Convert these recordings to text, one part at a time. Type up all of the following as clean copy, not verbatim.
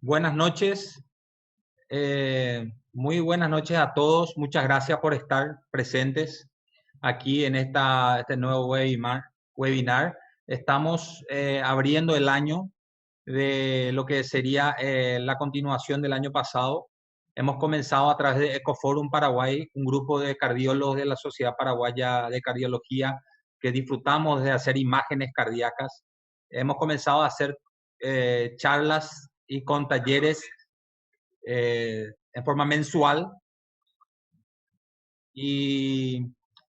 Buenas noches, muy buenas noches a todos. Muchas gracias por estar presentes aquí en este nuevo webinar. Estamos abriendo el año de lo que sería la continuación del año pasado. Hemos comenzado a través de Ecoforum Paraguay, un grupo de cardiólogos de la Sociedad Paraguaya de Cardiología que disfrutamos de hacer imágenes cardíacas. Hemos comenzado a hacer charlas y con talleres en forma mensual y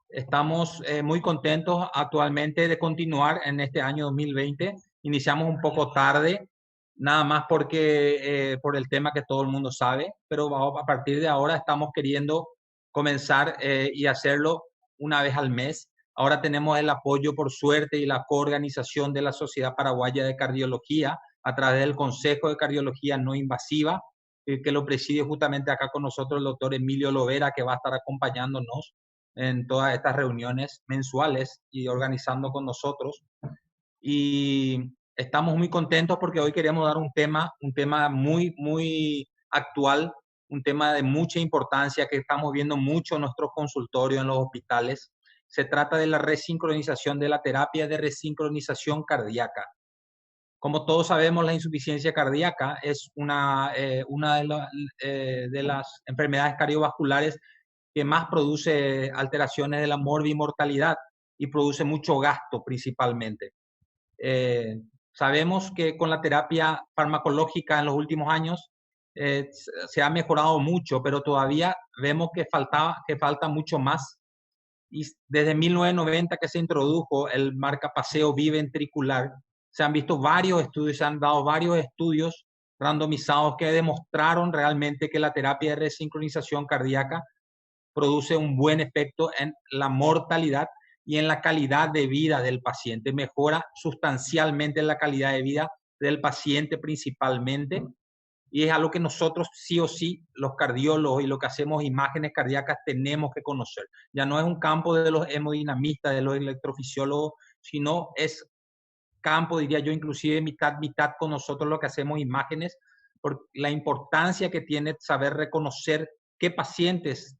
estamos muy contentos actualmente de continuar en este año 2020. Iniciamos un poco tarde, nada más porque por el tema que todo el mundo sabe, pero a partir de ahora estamos queriendo comenzar y hacerlo una vez al mes. Ahora tenemos el apoyo, por suerte, y la coorganización de la Sociedad Paraguaya de Cardiología a través del Consejo de Cardiología No Invasiva, que lo preside justamente acá con nosotros el doctor Emilio Lovera, que va a estar acompañándonos en todas estas reuniones mensuales y organizando con nosotros. Y estamos muy contentos porque hoy queremos dar un tema muy actual, un tema de mucha importancia que estamos viendo mucho en nuestros consultorios, en los hospitales. Se trata de la resincronización de la terapia de resincronización cardíaca. Como todos sabemos, la insuficiencia cardíaca es una de las enfermedades cardiovasculares que más produce alteraciones de la morbimortalidad y produce mucho gasto principalmente. Eh, Sabemos que con la terapia farmacológica en los últimos años se ha mejorado mucho, pero todavía vemos que falta mucho más. Y desde 1990 que se introdujo el marcapaseo biventricular, se han visto varios estudios, se han dado varios estudios randomizados que demostraron realmente que la terapia de resincronización cardíaca produce un buen efecto en la mortalidad y en la calidad de vida del paciente. Mejora sustancialmente la calidad de vida del paciente principalmente, y es algo que nosotros sí o sí, los cardiólogos y lo que hacemos imágenes cardíacas, tenemos que conocer. Ya no es un campo de los hemodinamistas, de los electrofisiólogos, sino es campo, diría yo, inclusive mitad con nosotros lo que hacemos imágenes, por la importancia que tiene saber reconocer qué pacientes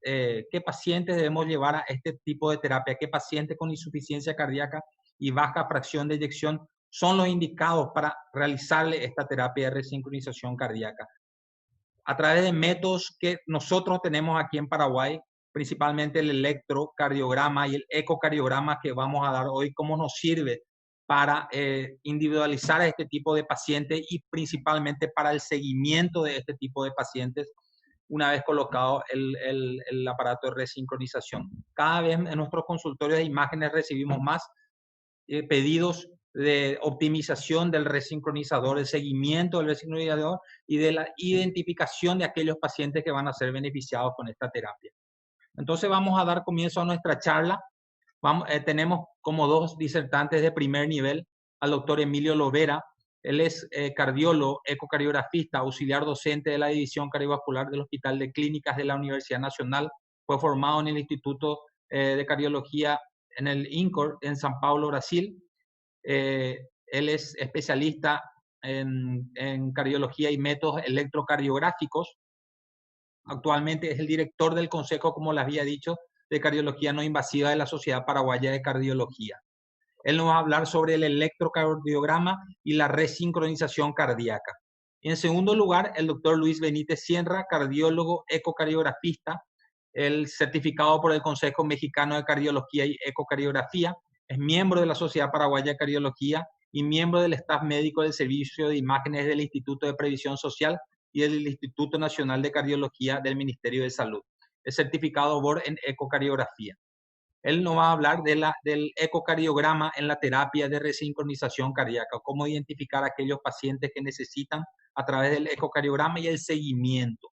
debemos llevar a este tipo de terapia, qué pacientes con insuficiencia cardíaca y baja fracción de eyección son los indicados para realizarle esta terapia de resincronización cardíaca. A través de métodos que nosotros tenemos aquí en Paraguay, principalmente el electrocardiograma y el ecocardiograma que vamos a dar hoy, cómo nos sirve para individualizar a este tipo de pacientes y principalmente para el seguimiento de este tipo de pacientes una vez colocado el aparato de resincronización. Cada vez en nuestros consultorios de imágenes recibimos más pedidos de optimización del resincronizador, el seguimiento del resincronizador y de la identificación de aquellos pacientes que van a ser beneficiados con esta terapia. Entonces vamos a dar comienzo a nuestra charla. Tenemos como dos disertantes de primer nivel al doctor Emilio Lovera. Él es cardiólogo, ecocardiografista, auxiliar docente de la División Cardiovascular del Hospital de Clínicas de la Universidad Nacional. Fue formado en el Instituto de Cardiología en el INCOR en San Paulo, Brasil. Él es especialista en cardiología y métodos electrocardiográficos. Actualmente es el director del Consejo, como les había dicho, de Cardiología No Invasiva de la Sociedad Paraguaya de Cardiología. Él nos va a hablar sobre el electrocardiograma y la resincronización cardíaca. Y en segundo lugar, el doctor Luis Benítez Sierra, cardiólogo ecocardiografista, el certificado por el Consejo Mexicano de Cardiología y Ecocardiografía, es miembro de la Sociedad Paraguaya de Cardiología y miembro del staff médico del Servicio de Imágenes del Instituto de Previsión Social y del Instituto Nacional de Cardiología del Ministerio de Salud. Es certificado BOR en ecocardiografía. Él nos va a hablar del ecocardiograma en la terapia de resincronización cardíaca, cómo identificar a aquellos pacientes que necesitan a través del ecocardiograma y el seguimiento.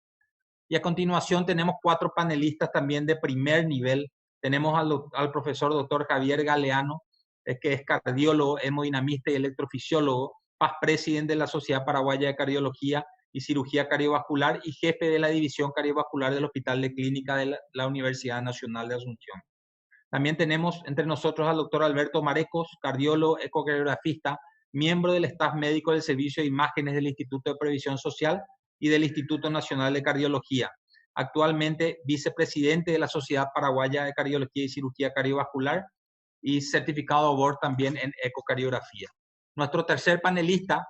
Y a continuación tenemos 4 panelistas también de primer nivel. Tenemos al profesor doctor Javier Galeano, que es cardiólogo, hemodinamista y electrofisiólogo, past presidente de la Sociedad Paraguaya de Cardiología y Cirugía Cardiovascular y jefe de la División Cardiovascular del Hospital de Clínica de la Universidad Nacional de Asunción. También tenemos entre nosotros al doctor Alberto Marecos, cardiólogo, ecocardiografista, miembro del staff médico del Servicio de Imágenes del Instituto de Previsión Social y del Instituto Nacional de Cardiología. Actualmente vicepresidente de la Sociedad Paraguaya de Cardiología y Cirugía Cardiovascular y certificado board también en ecocardiografía. Nuestro tercer panelista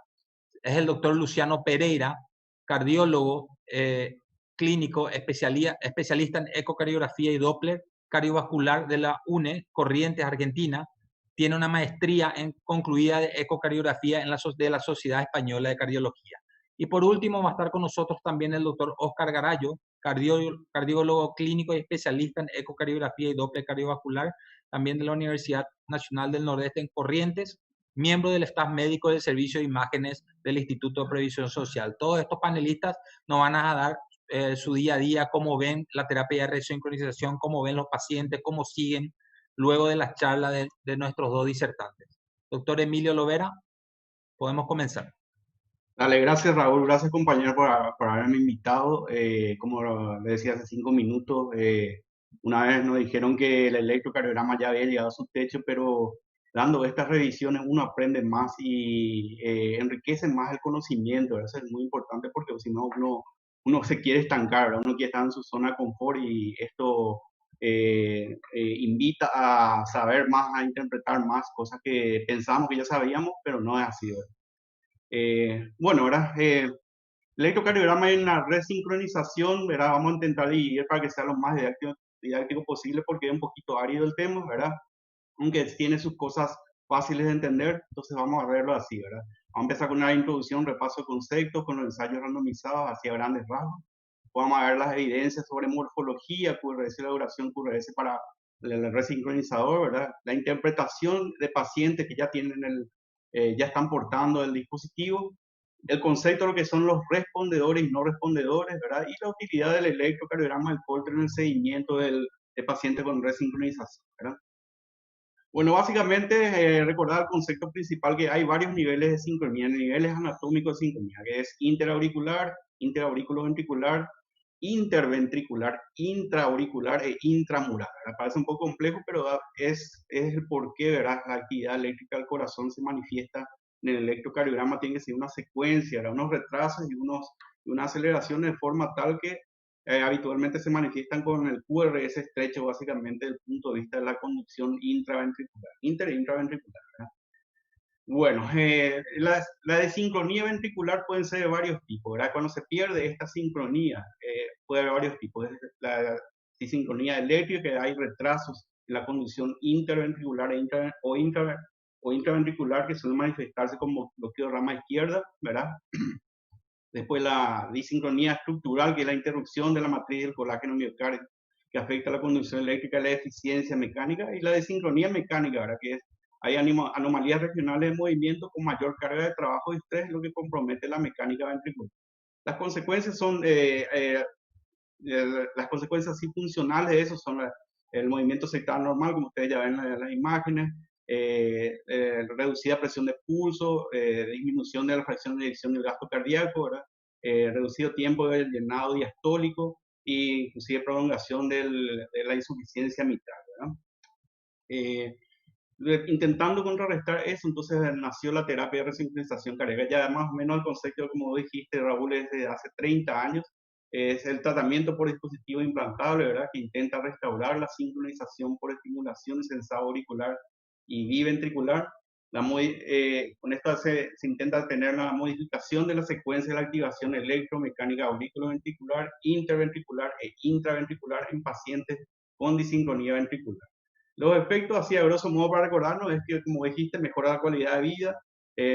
es el doctor Luciano Pereira, cardiólogo clínico, especialista en ecocardiografía y Doppler cardiovascular de la UNE Corrientes, Argentina. Tiene una maestría concluida de ecocardiografía de la Sociedad Española de Cardiología. Y por último va a estar con nosotros también el doctor Oscar Garallo, cardiólogo clínico y especialista en ecocardiografía y Doppler cardiovascular, también de la Universidad Nacional del Nordeste en Corrientes, miembro del staff médico del Servicio de Imágenes del Instituto de Previsión Social. Todos estos panelistas nos van a dar su día a día, cómo ven la terapia de resincronización, cómo ven los pacientes, cómo siguen luego de las charlas de nuestros dos disertantes. Doctor Emilio Lovera, podemos comenzar. Dale, gracias Raúl, gracias compañero por haberme invitado. Como le decía hace 5 minutos, una vez nos dijeron que el electrocardiograma ya había llegado a su techo, pero dando estas revisiones uno aprende más y enriquece más el conocimiento. Eso es muy importante porque si no uno se quiere estancar, ¿verdad? Uno quiere estar en su zona de confort y esto invita a saber más, a interpretar más cosas que pensamos que ya sabíamos, pero no es así, ¿verdad? Bueno, ahora el electrocardiograma en la resincronización, ¿verdad? Vamos a intentar dividir para que sea lo más didáctico posible porque es un poquito árido el tema, ¿verdad? Aunque tiene sus cosas fáciles de entender, entonces vamos a verlo así, ¿verdad? Vamos a empezar con una introducción, un repaso de conceptos, con los ensayos randomizados hacia grandes rasgos. Vamos a ver las evidencias sobre morfología, QRS y la duración QRS para el resincronizador, ¿verdad? La interpretación de pacientes que ya tienen ya están portando el dispositivo, el concepto de lo que son los respondedores y no respondedores, ¿verdad? Y la utilidad del electrocardiograma del Holter en el seguimiento del paciente con resincronización, ¿verdad? Bueno, básicamente recordar el concepto principal que hay varios niveles de sincronía, niveles anatómicos de sincronía, que es interauricular, interauriculoventricular, interventricular, intraauricular e intramural. ¿Verdad? Parece un poco complejo, pero es el porqué, ¿verdad? La actividad eléctrica del corazón se manifiesta en el electrocardiograma, tiene que ser una secuencia, ¿verdad? Unos retrasos y una aceleración de forma tal que habitualmente se manifiestan con el QRS estrecho, básicamente desde el punto de vista de la conducción intraventricular, e intraventricular. ¿Verdad? Bueno, la desincronía ventricular pueden ser de varios tipos, ¿verdad? Cuando se pierde esta sincronía, puede haber varios tipos. La disincronía eléctrica, que hay retrasos en la conducción interventricular o intraventricular que suele manifestarse como bloqueo de rama izquierda, ¿verdad? Después la disincronía estructural, que es la interrupción de la matriz del colágeno miocárdico, que afecta a la conducción eléctrica y la eficiencia mecánica, y la desincronía mecánica, ¿verdad? Que es, hay anomalías regionales de movimiento con mayor carga de trabajo y estrés, lo que compromete la mecánica ventricular. Las consecuencias son, las consecuencias así funcionales de eso son el movimiento sectal normal, como ustedes ya ven en las imágenes, reducida presión de pulso, disminución de la fracción de eyección del gasto cardíaco, ¿verdad? Reducido tiempo del llenado diastólico e inclusive prolongación de la insuficiencia mitral, ¿verdad? Intentando contrarrestar eso, entonces nació la terapia de resincronización cardíaca. Ya más o menos el concepto, como dijiste, Raúl, es de hace 30 años. Es el tratamiento por dispositivo implantable, ¿verdad? Que intenta restaurar la sincronización por estimulación sensado auricular y biventricular. Con esto se intenta tener la modificación de la secuencia de la activación electromecánica auriculoventricular, interventricular e intraventricular en pacientes con disincronía ventricular. Los efectos, así a grosso modo para recordarnos, es que, como dijiste, mejora la calidad de vida,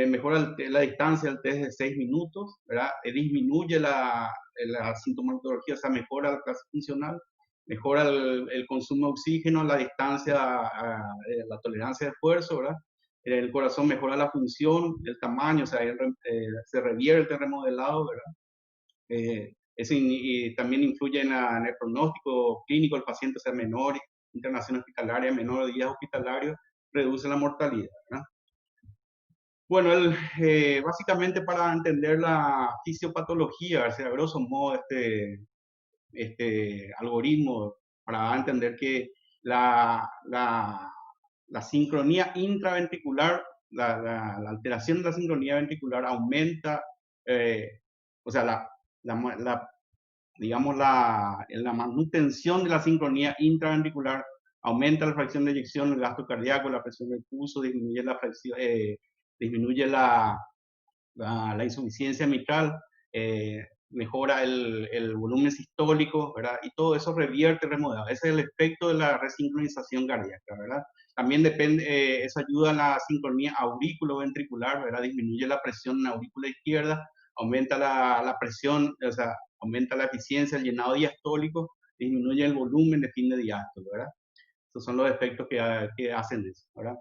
mejora la distancia al test de 6 minutos, ¿verdad? Disminuye la sintomatología, o sea, mejora la clase funcional, mejora el consumo de oxígeno, la distancia, la tolerancia de esfuerzo, ¿verdad? El corazón mejora la función, el tamaño, o sea, se revierte el remodelado, ¿verdad? Eso también influye en el pronóstico clínico del paciente, o sea, menor internación hospitalaria, menor días hospitalarios, reduce la mortalidad, ¿verdad? Bueno, básicamente para entender la fisiopatología, o sea, a grosso modo, este algoritmo para entender que la sincronía intraventricular la alteración de la sincronía ventricular aumenta, o sea, digamos, la manutención de la sincronía intraventricular aumenta la fracción de eyección, el gasto cardíaco, la presión del pulso, disminuye la fracción, disminuye la insuficiencia mitral, mejora el volumen sistólico, ¿verdad? Y todo eso revierte, remodela. Ese es el efecto de la resincronización cardíaca, ¿verdad? También depende, eso ayuda a la sincronía aurículo-ventricular, ¿verdad? Disminuye la presión en la aurícula izquierda, aumenta la presión, o sea, aumenta la eficiencia, el llenado diastólico, disminuye el volumen de fin de diástolo, ¿verdad? Esos son los efectos que hacen eso, ¿verdad?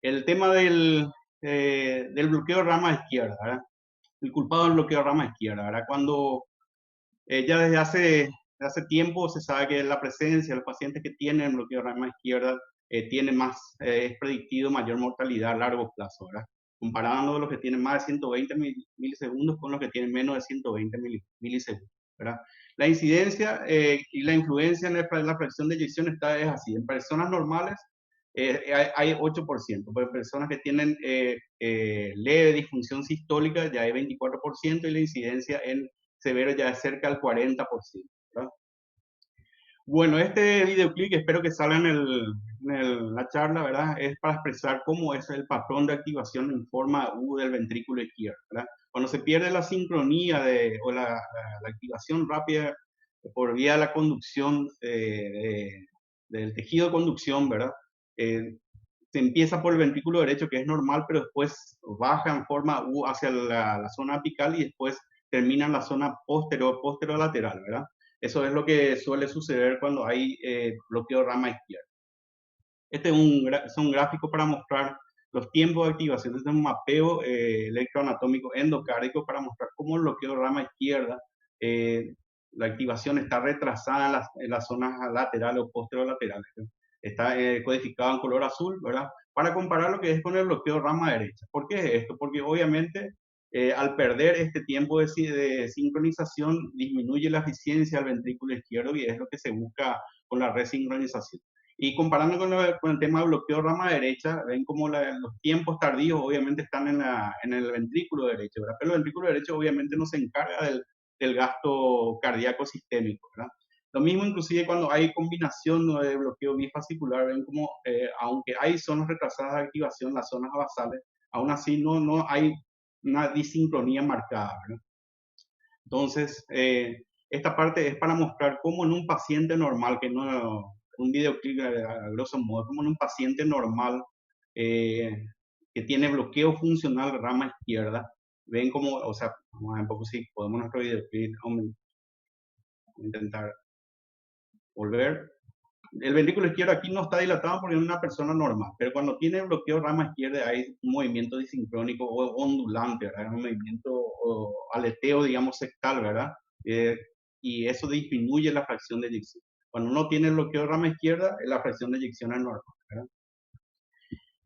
El tema del bloqueo de rama izquierda, ¿verdad? El culpado del bloqueo de rama izquierda, ¿verdad? Cuando ya desde hace tiempo se sabe que la presencia de los pacientes que tienen bloqueo de rama izquierda tiene más, es predictivo mayor mortalidad a largo plazo, ¿verdad? Comparando los que tienen más de 120 milisegundos con los que tienen menos de 120 milisegundos, ¿verdad? La incidencia y la influencia en la fracción de eyección es así. En personas normales hay 8%, pero en personas que tienen leve disfunción sistólica ya hay 24% y la incidencia en severo ya es cerca del 40%, ¿verdad? Bueno, este videoclip, espero que salga en la charla, ¿verdad? Es para expresar cómo es el patrón de activación en forma U del ventrículo izquierdo, ¿verdad? Cuando se pierde la sincronía o la activación rápida por vía de la conducción del tejido de conducción, ¿verdad? Eh, Se empieza por el ventrículo derecho, que es normal, pero después baja en forma U hacia la zona apical y después termina en la zona posterolateral, ¿verdad? Eso es lo que suele suceder cuando hay bloqueo de rama izquierda. Este es un gráfico para mostrar los tiempos de activación. Este es un mapeo electroanatómico endocárdico para mostrar cómo el bloqueo de rama izquierda, eh, la activación está retrasada en las zonas laterales o posterolaterales. Está codificado en color azul, ¿verdad? Para comparar lo que es con el bloqueo de rama derecha. ¿Por qué es esto? Porque obviamente al perder este tiempo de sincronización disminuye la eficiencia del ventrículo izquierdo y es lo que se busca con la resincronización. Y comparando con el tema del bloqueo de rama derecha, ven como los tiempos tardíos obviamente están en el ventrículo derecho, ¿verdad? Pero el ventrículo derecho obviamente no se encarga del gasto cardíaco sistémico, ¿verdad? Lo mismo inclusive cuando hay combinación, ¿no?, de bloqueo bifascicular, ven como aunque hay zonas retrasadas de activación, las zonas basales, aún así no hay una disincronía marcada, ¿verdad? Entonces, esta parte es para mostrar cómo en un paciente normal, que no, un videoclip a grosso modo, como en un paciente normal eh, que tiene bloqueo funcional de rama izquierda, ven como, o sea, vamos a ver un poco si podemos nuestro videoclip, vamos a intentar volver. El ventrículo izquierdo aquí no está dilatado porque es una persona normal, pero cuando tiene bloqueo de rama izquierda hay un movimiento disincrónico o ondulante, ¿verdad? Un movimiento o aleteo, digamos, sectal, ¿verdad? Eh, y eso disminuye la fracción de eyección. Cuando uno tiene bloqueo de rama izquierda, la fracción de eyección es normal, ¿verdad?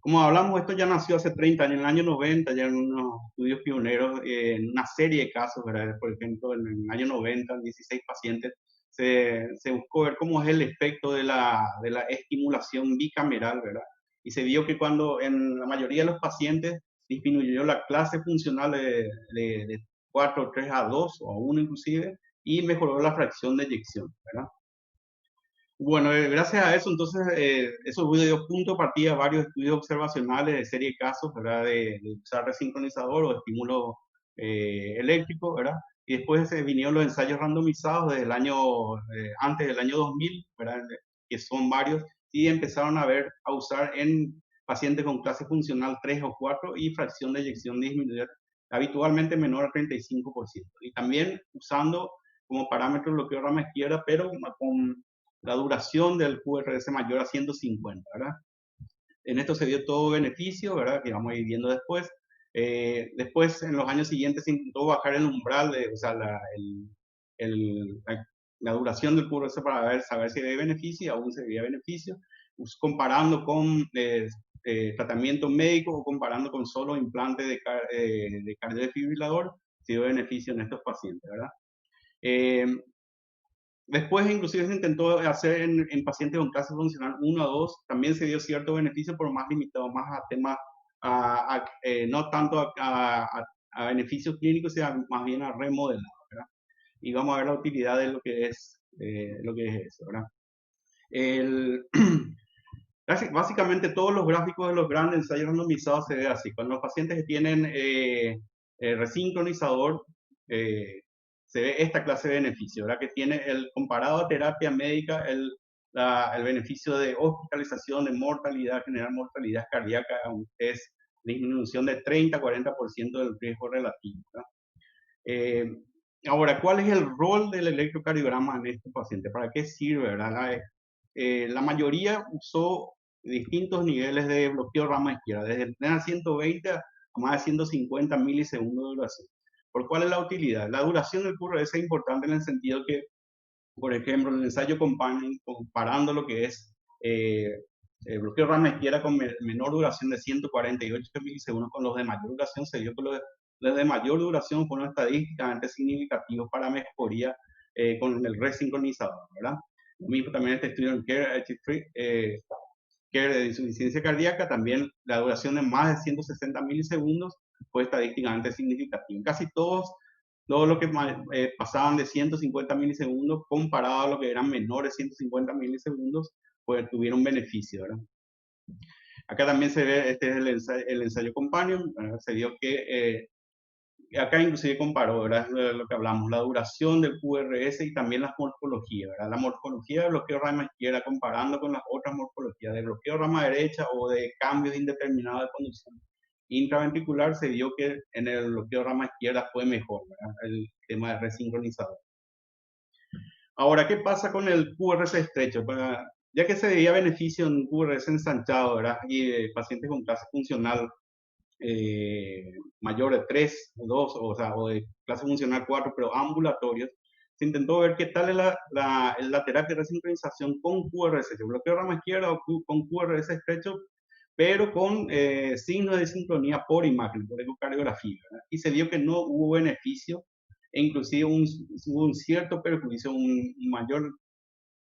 Como hablamos, esto ya nació hace 30 años, en el año 90, ya en unos estudios pioneros, en una serie de casos, ¿verdad? Por ejemplo, en el año 90, 16 pacientes, se buscó ver cómo es el efecto de la estimulación bicameral, ¿verdad? Y se vio que cuando en la mayoría de los pacientes disminuyó la clase funcional de 4, 3 a 2 o a 1 inclusive, y mejoró la fracción de eyección, ¿verdad? Bueno, gracias a eso, entonces, eso dio punto de partida a varios estudios observacionales de serie de casos, ¿verdad? De usar resincronizador o estímulo eléctrico, ¿verdad? Y después se vinieron los ensayos randomizados desde el año, antes del año 2000, ¿verdad? Que son varios, y empezaron a usar en pacientes con clase funcional 3 o 4 y fracción de eyección disminuir habitualmente menor al 35%. Y también usando como parámetro el bloqueo de rama izquierda, pero con la duración del QRS mayor a 150, ¿verdad? En esto se dio todo beneficio, ¿verdad? Que vamos a ir viendo después. Después, en los años siguientes, se intentó bajar el umbral, o sea, la duración del QRS para saber si había beneficio, y aún se veía beneficio, pues, comparando con tratamiento médico o comparando con solo implante de cardiodefibrilador, se dio beneficio en estos pacientes, ¿verdad? Después, inclusive, se intentó hacer en pacientes con clase funcional 1 a 2, también se dio cierto beneficio, pero más limitado, más a temas no tanto a beneficios clínicos, sino más bien a remodelar, ¿verdad? Y vamos a ver la utilidad de lo que es eso, ¿verdad? El, Básicamente todos los gráficos de los grandes ensayos randomizados se ve así. Cuando los pacientes que tienen resincronizador, se ve esta clase de beneficio, ¿verdad? Que tiene el comparado a terapia médica, el beneficio de hospitalización, de mortalidad, general mortalidad cardíaca, es disminución de 30-40% del riesgo relativo, ¿verdad? Eh, Ahora, ¿cuál es el rol del electrocardiograma en este paciente? ¿Para qué sirve, verdad? La mayoría usó distintos niveles de bloqueo rama izquierda, desde menos 120 a más de 150 milisegundos de duración. ¿Por cuál es la utilidad? La duración del QRS es importante en el sentido que, por ejemplo, en el ensayo companion, comparando lo que es el bloqueo rama izquierda con menor duración de 148 milisegundos con los de mayor duración, se vio que los de mayor duración fueron estadísticamente significativos para mejoría con el resincronizador, ¿verdad? Lo mismo también este estudio en Care de insuficiencia cardíaca, también la duración de más de 160 milisegundos fue estadísticamente significativo. Casi todos los que pasaban de 150 milisegundos comparado a lo que eran menores de 150 milisegundos, pues tuvieron beneficio, ¿verdad? Acá también se ve, este es el ensayo companion, ¿verdad? Se vio que acá inclusive comparó, ¿verdad? Lo que hablamos, la duración del QRS y también las morfologías, ¿verdad? La morfología de bloqueo rama izquierda comparando con las otras morfologías de bloqueo rama derecha o de cambios indeterminados de conducción intraventricular, se vio que en el bloqueo rama izquierda fue mejor, ¿verdad? El tema de resincronizador. Ahora, ¿qué pasa con el QRS estrecho? Ya que se veía beneficio en QRS ensanchado, ¿verdad? Y pacientes con clase funcional mayor de 3 o 2, o sea, o de clase funcional 4, pero ambulatorios, se intentó ver qué tal es la terapia de resincronización con QRS, bloqueo rama izquierda o con QRS estrecho, pero con signos de sincronía por imagen, por ecocardiografía, ¿verdad? Y se vio que no hubo beneficio e inclusive hubo un cierto perjuicio, un mayor,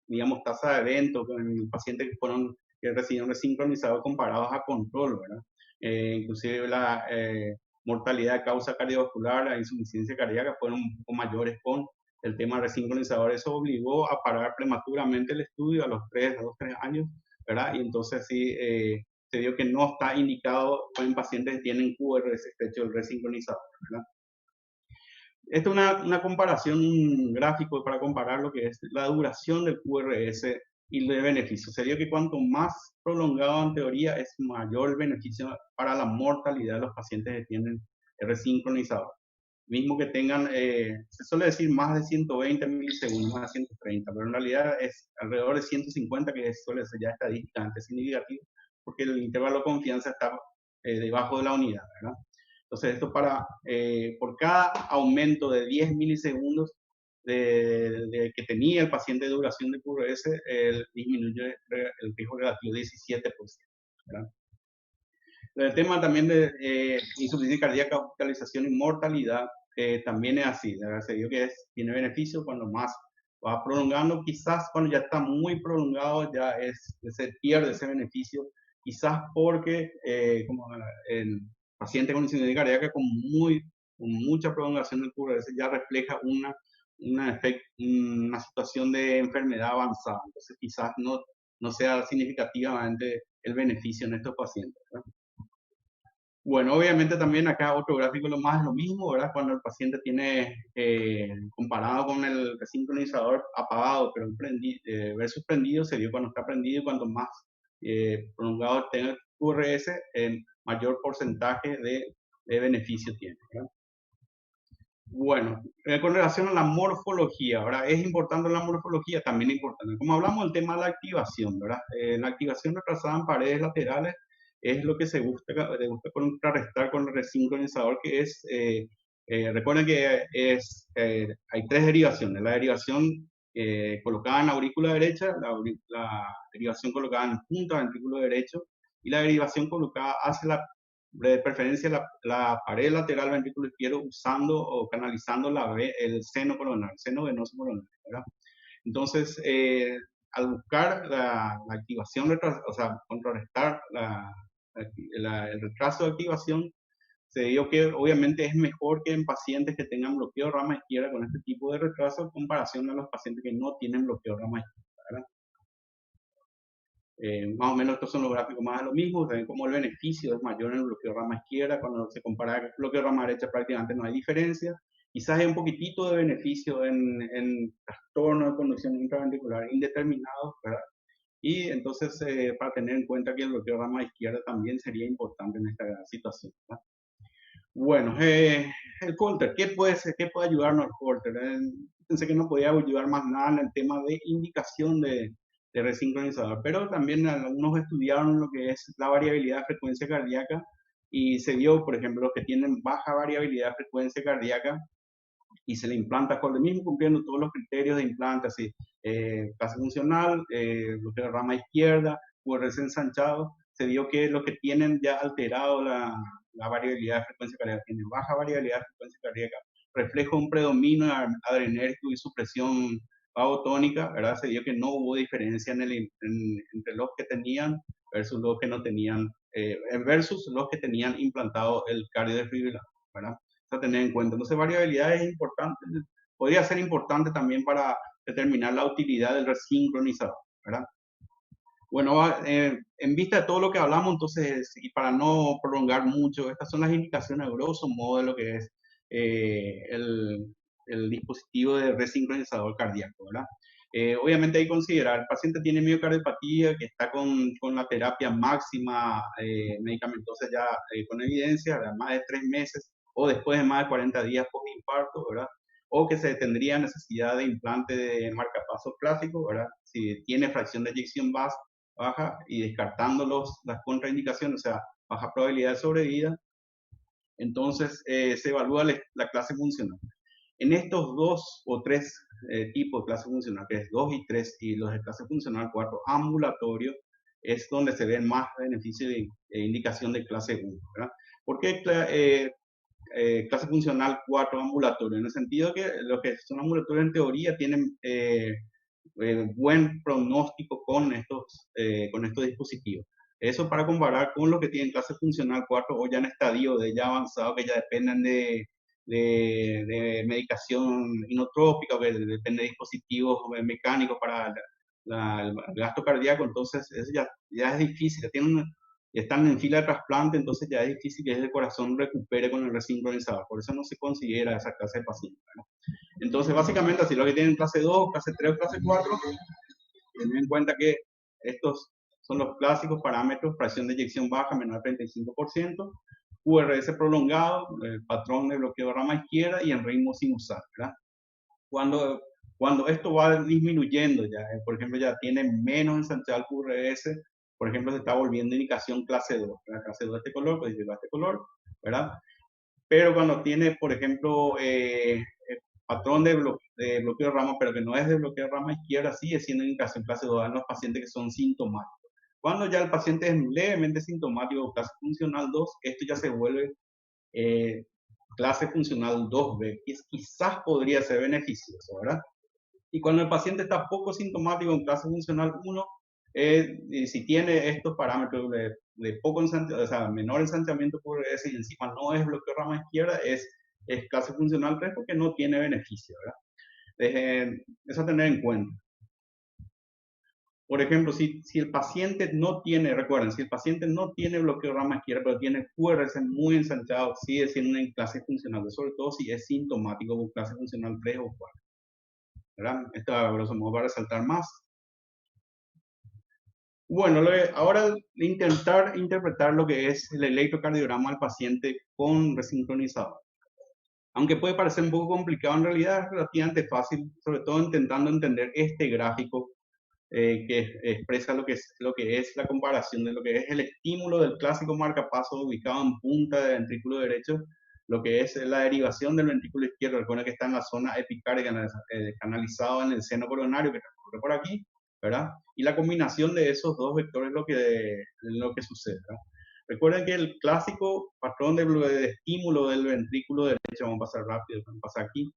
digamos, tasa de eventos con pacientes que recibieron resincronizado comparados a control, ¿verdad? Inclusive la mortalidad de causa cardiovascular, la insuficiencia cardíaca fueron un poco mayores con el tema resincronizador. Eso obligó a parar prematuramente el estudio a los 3 años, ¿verdad? Y entonces sí, se vio que no está indicado en pacientes que tienen QRS estrecho el resincronizador, ¿verdad? Esta es una comparación, un gráfico para comparar lo que es la duración del QRS y el beneficio. Se vio que cuanto más prolongado en teoría es mayor el beneficio para la mortalidad de los pacientes que tienen resincronizador. Mismo que tengan, se suele decir más de 120 milisegundos, más de 130, pero en realidad es alrededor de 150 que suele ser ya estadísticamente significativo, porque el intervalo de confianza está debajo de la unidad, ¿verdad? Entonces, esto por cada aumento de 10 milisegundos que tenía el paciente de duración de QRS, disminuye el riesgo relativo 17%, ¿verdad? El tema también de insuficiencia cardíaca, hospitalización y mortalidad también es así, ¿verdad? Se vio que tiene beneficio cuando más va prolongando, quizás cuando ya está muy prolongado ya se pierde ese beneficio, quizás porque como el paciente con insuficiencia cardíaca con mucha prolongación del QRS ya refleja una situación de enfermedad avanzada, entonces quizás no sea significativamente el beneficio en estos pacientes, ¿verdad? Bueno, obviamente también acá otro gráfico lo más es lo mismo, ¿verdad? Cuando el paciente tiene, comparado con el sincronizador apagado, pero versus prendido, se vio cuando está prendido y cuanto más prolongado tenga el QRS, mayor porcentaje de beneficio tiene, ¿verdad? Bueno, con relación a la morfología, ¿verdad? Es importante la morfología, también es importante. Como hablamos del tema de la activación, ¿verdad? La activación retrasada en paredes laterales es lo que se busca contrarrestar con el resincronizador, que es, recuerden que hay tres derivaciones. La derivación colocada en la aurícula derecha, la derivación colocada en punta ventrículo derecho y la derivación colocada hacia de preferencia la pared lateral ventrículo izquierdo usando o canalizando el seno coronar, el seno venoso coronar, ¿verdad? Entonces, al buscar la activación, o sea, contrarrestar la el retraso de activación se dio que obviamente es mejor que en pacientes que tengan bloqueo de rama izquierda con este tipo de retraso en comparación a los pacientes que no tienen bloqueo de rama izquierda. Más o menos estos son los gráficos más de lo mismo, ven como el beneficio es mayor en el bloqueo de rama izquierda, cuando se compara con el bloqueo de rama derecha prácticamente no hay diferencia, quizás hay un poquitito de beneficio en trastorno de conducción intraventricular indeterminado, ¿verdad? Y entonces, para tener en cuenta que el bloqueo de rama izquierda también sería importante en esta situación, ¿verdad? Bueno, el Holter, ¿qué puede ser, qué puede ayudarnos el Holter? Pensé que no podía ayudar más nada en el tema de indicación de resincronizador, pero también algunos estudiaron lo que es la variabilidad de frecuencia cardíaca y se vio, por ejemplo, los que tienen baja variabilidad de frecuencia cardíaca y se le implanta con el mismo cumpliendo todos los criterios de implante, así, clase funcional, lo que es la rama izquierda, QRS ensanchado, se vio que los que tienen ya alterado la variabilidad de frecuencia cardíaca, tienen baja variabilidad de frecuencia cardíaca, refleja un predominio adrenérgico y supresión vagotónica, ¿verdad? Se vio que no hubo diferencia entre los que tenían versus los que no tenían, versus los que tenían implantado el cardiodesfibrilador, ¿verdad? A tener en cuenta. Entonces, variabilidad es importante, podría ser importante también para determinar la utilidad del resincronizador, ¿verdad? Bueno, en vista de todo lo que hablamos, entonces, y para no prolongar mucho, estas son las indicaciones a grosso modo de lo que es el dispositivo de resincronizador cardíaco, ¿verdad? Obviamente hay que considerar, el paciente tiene miocardiopatía que está con la terapia máxima medicamentosa ya con evidencia, de más de 3 meses o después de más de 40 días post-infarto, ¿verdad? O que se tendría necesidad de implante de marcapaso clásico, ¿verdad? Si tiene fracción de eyección baja y descartando las contraindicaciones, o sea, baja probabilidad de sobrevida, entonces se evalúa la clase funcional. En estos dos o tres tipos de clase funcional, que es 2 y 3, y los de clase funcional 4, ambulatorio, es donde se ven más beneficios de indicación de clase 1, ¿verdad? ¿Por qué clase funcional 4 ambulatorio? En el sentido que los que son ambulatorios en teoría tienen buen pronóstico con estos dispositivos. Eso para comparar con los que tienen clase funcional 4 o ya en estadio de ya avanzado, que ya dependen de medicación inotrópica, o que depende de dispositivos mecánicos para el gasto cardíaco, entonces eso ya es difícil, están en fila de trasplante, entonces ya es difícil que ese corazón recupere con el resincronizador, por eso no se considera esa clase de paciente, ¿no? Entonces, básicamente, así los que tienen clase 2, clase 3 o clase 4, ten en cuenta que estos son los clásicos parámetros: fracción de eyección baja menor al 35%, QRS prolongado, el patrón de bloqueo de rama izquierda y en ritmo sinusal, ¿verdad? Cuando esto va disminuyendo, ya, por ejemplo, ya tiene menos ensanchado el QRS, por ejemplo, se está volviendo indicación clase 2, ¿verdad? Clase 2 de este color, pues de este color, ¿verdad? Pero cuando tiene, por ejemplo, patrón de bloqueo de rama, pero que no es de bloqueo de rama izquierda, sigue siendo indicación clase 2 en los pacientes que son sintomáticos. Cuando ya el paciente es levemente sintomático, clase funcional 2, esto ya se vuelve clase funcional 2B, que quizás podría ser beneficioso, ¿verdad? Y cuando el paciente está poco sintomático en clase funcional 1, si tiene estos parámetros de poco ensanchamiento, o sea, menor ensanchamiento por ese y encima no es bloqueo de rama izquierda, es clase funcional 3 porque no tiene beneficio, ¿verdad? Eso a tener en cuenta. Por ejemplo, si el paciente no tiene, recuerden, si el paciente no tiene bloqueo de rama izquierda, pero tiene QRS muy ensanchado, sigue siendo una clase funcional, sobre todo si es sintomático con clase funcional 3 o 4, ¿verdad? Esto a grosso modo para resaltar más. Bueno, ahora intentar interpretar lo que es el electrocardiograma del paciente con resincronizador. Aunque puede parecer un poco complicado, en realidad es relativamente fácil, sobre todo intentando entender este gráfico que expresa lo que es la comparación de lo que es el estímulo del clásico marcapaso ubicado en punta del ventrículo derecho, lo que es la derivación del ventrículo izquierdo. Recuerden que está en la zona epicárdica, canalizado en el seno coronario que transcurre por aquí, ¿verdad? Y la combinación de esos dos vectores es lo que sucede, ¿verdad? Recuerden que el clásico patrón de estímulo del ventrículo derecho, vamos a pasar rápido, vamos a pasar aquí,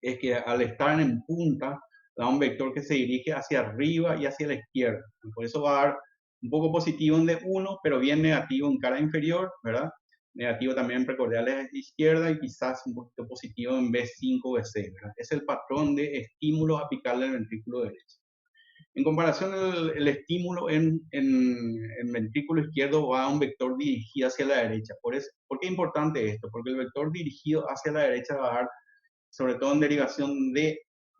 es que al estar en punta, da un vector que se dirige hacia arriba y hacia la izquierda. Por eso va a dar un poco positivo en D1, pero bien negativo en cara inferior, ¿verdad? Negativo también en precordiales izquierda y quizás un poquito positivo en B5 o B6, ¿verdad? Es el patrón de estímulo apical del ventrículo derecho. En comparación, el estímulo en ventrículo izquierdo va a un vector dirigido hacia la derecha. ¿Por qué es importante esto? Porque el vector dirigido hacia la derecha va a dar, sobre todo en derivación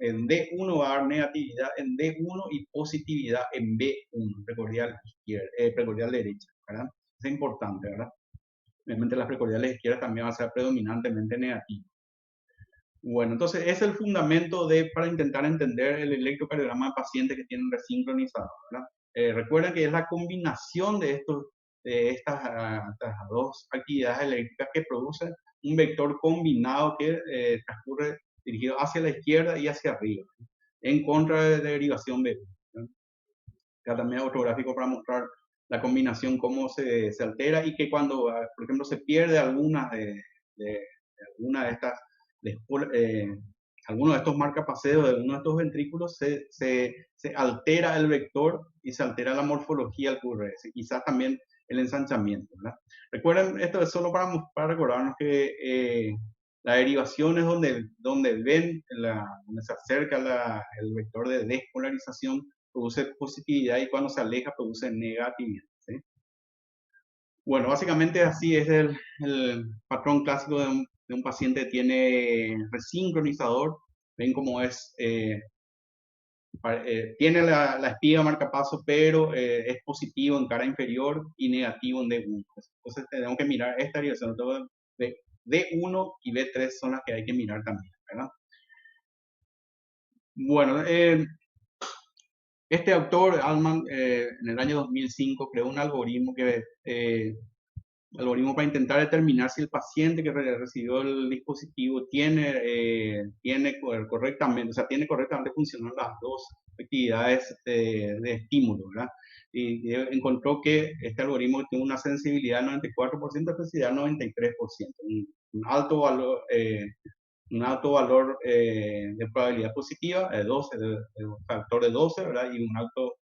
en D1 va a dar negatividad en D1 y positividad en B1, precordial derecha, ¿verdad? Es importante, ¿verdad? Obviamente las precordiales izquierdas también van a ser predominantemente negativas. Bueno, entonces es el fundamento para intentar entender el electrocardiograma de pacientes que tienen resincronizador, ¿verdad? Recuerden que es la combinación de estas dos actividades eléctricas que producen un vector combinado que transcurre dirigido hacia la izquierda y hacia arriba, en contra de derivación B. Acá también hay otro gráfico para mostrar la combinación, cómo se altera y que cuando, por ejemplo, se pierde alguna de estas algunos de estos marcapaseos de uno de estos ventrículos, se altera el vector y se altera la morfología del QRS, quizás también el ensanchamiento, ¿verdad? Recuerden, esto es solo para recordarnos que la derivación es donde se acerca el vector de despolarización, produce positividad y cuando se aleja produce negatividad, ¿sí? Bueno, básicamente así es el patrón clásico de un paciente que tiene resincronizador. Ven cómo es, tiene la espiga marcapaso, pero es positivo en cara inferior y negativo en D1. Entonces tenemos que mirar esta dirección. D1 y B3 son las que hay que mirar también, ¿verdad? Bueno, este autor, Altman, en el año 2005 creó un algoritmo para intentar determinar si el paciente que recibió el dispositivo tiene correctamente, o sea, tiene correctamente funcionando las dos actividades de estímulo, ¿verdad? Y encontró que este algoritmo tiene una sensibilidad del 94%, especificidad del 93%, un alto valor, de probabilidad positiva, de 12, de un factor de 12, ¿verdad? Y un alto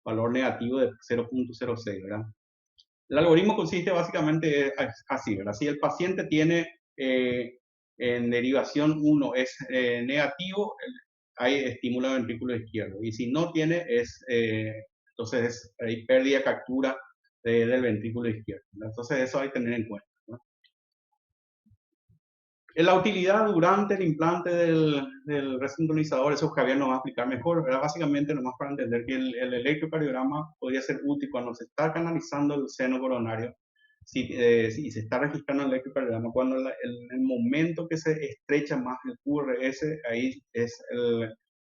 valor negativo de 0.06, ¿verdad? El algoritmo consiste básicamente así, ¿verdad? Si el paciente tiene en derivación 1 es negativo, hay estímulo del ventrículo izquierdo. Y si no tiene, entonces hay pérdida, captura del ventrículo izquierdo, ¿verdad? Entonces eso hay que tener en cuenta, ¿no? La utilidad durante el implante del resincronizador, eso Javier nos va a explicar mejor, ¿verdad? Básicamente nomás para entender que el electrocardiograma podría ser útil cuando se está canalizando el seno coronario, si se está registrando el electrocardiograma, cuando el momento que se estrecha más el QRS, ahí es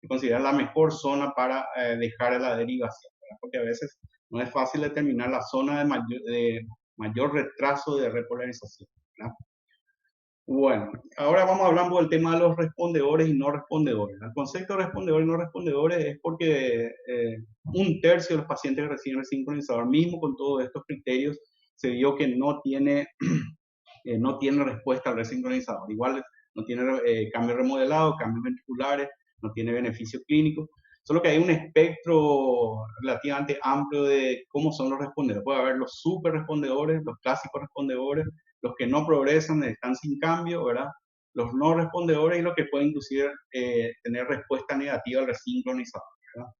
considerar la mejor zona para dejar la derivación, ¿verdad? Porque a veces no es fácil determinar la zona de mayor retraso de repolarización, ¿verdad? Bueno, ahora vamos a hablar del tema de los respondedores y no respondedores. El concepto de respondedores y no respondedores es porque un tercio de los pacientes que reciben el sincronizador, mismo con todos estos criterios, se vio que no tiene respuesta al resincronizador. Igual no tiene cambio remodelado, cambios ventriculares, no tiene beneficio clínico. Solo que hay un espectro relativamente amplio de cómo son los respondedores. Puede haber los super respondedores, los clásicos respondedores, los que no progresan, están sin cambio, ¿verdad? Los no respondedores y los que pueden inclusive tener respuesta negativa al resincronizador, ¿verdad?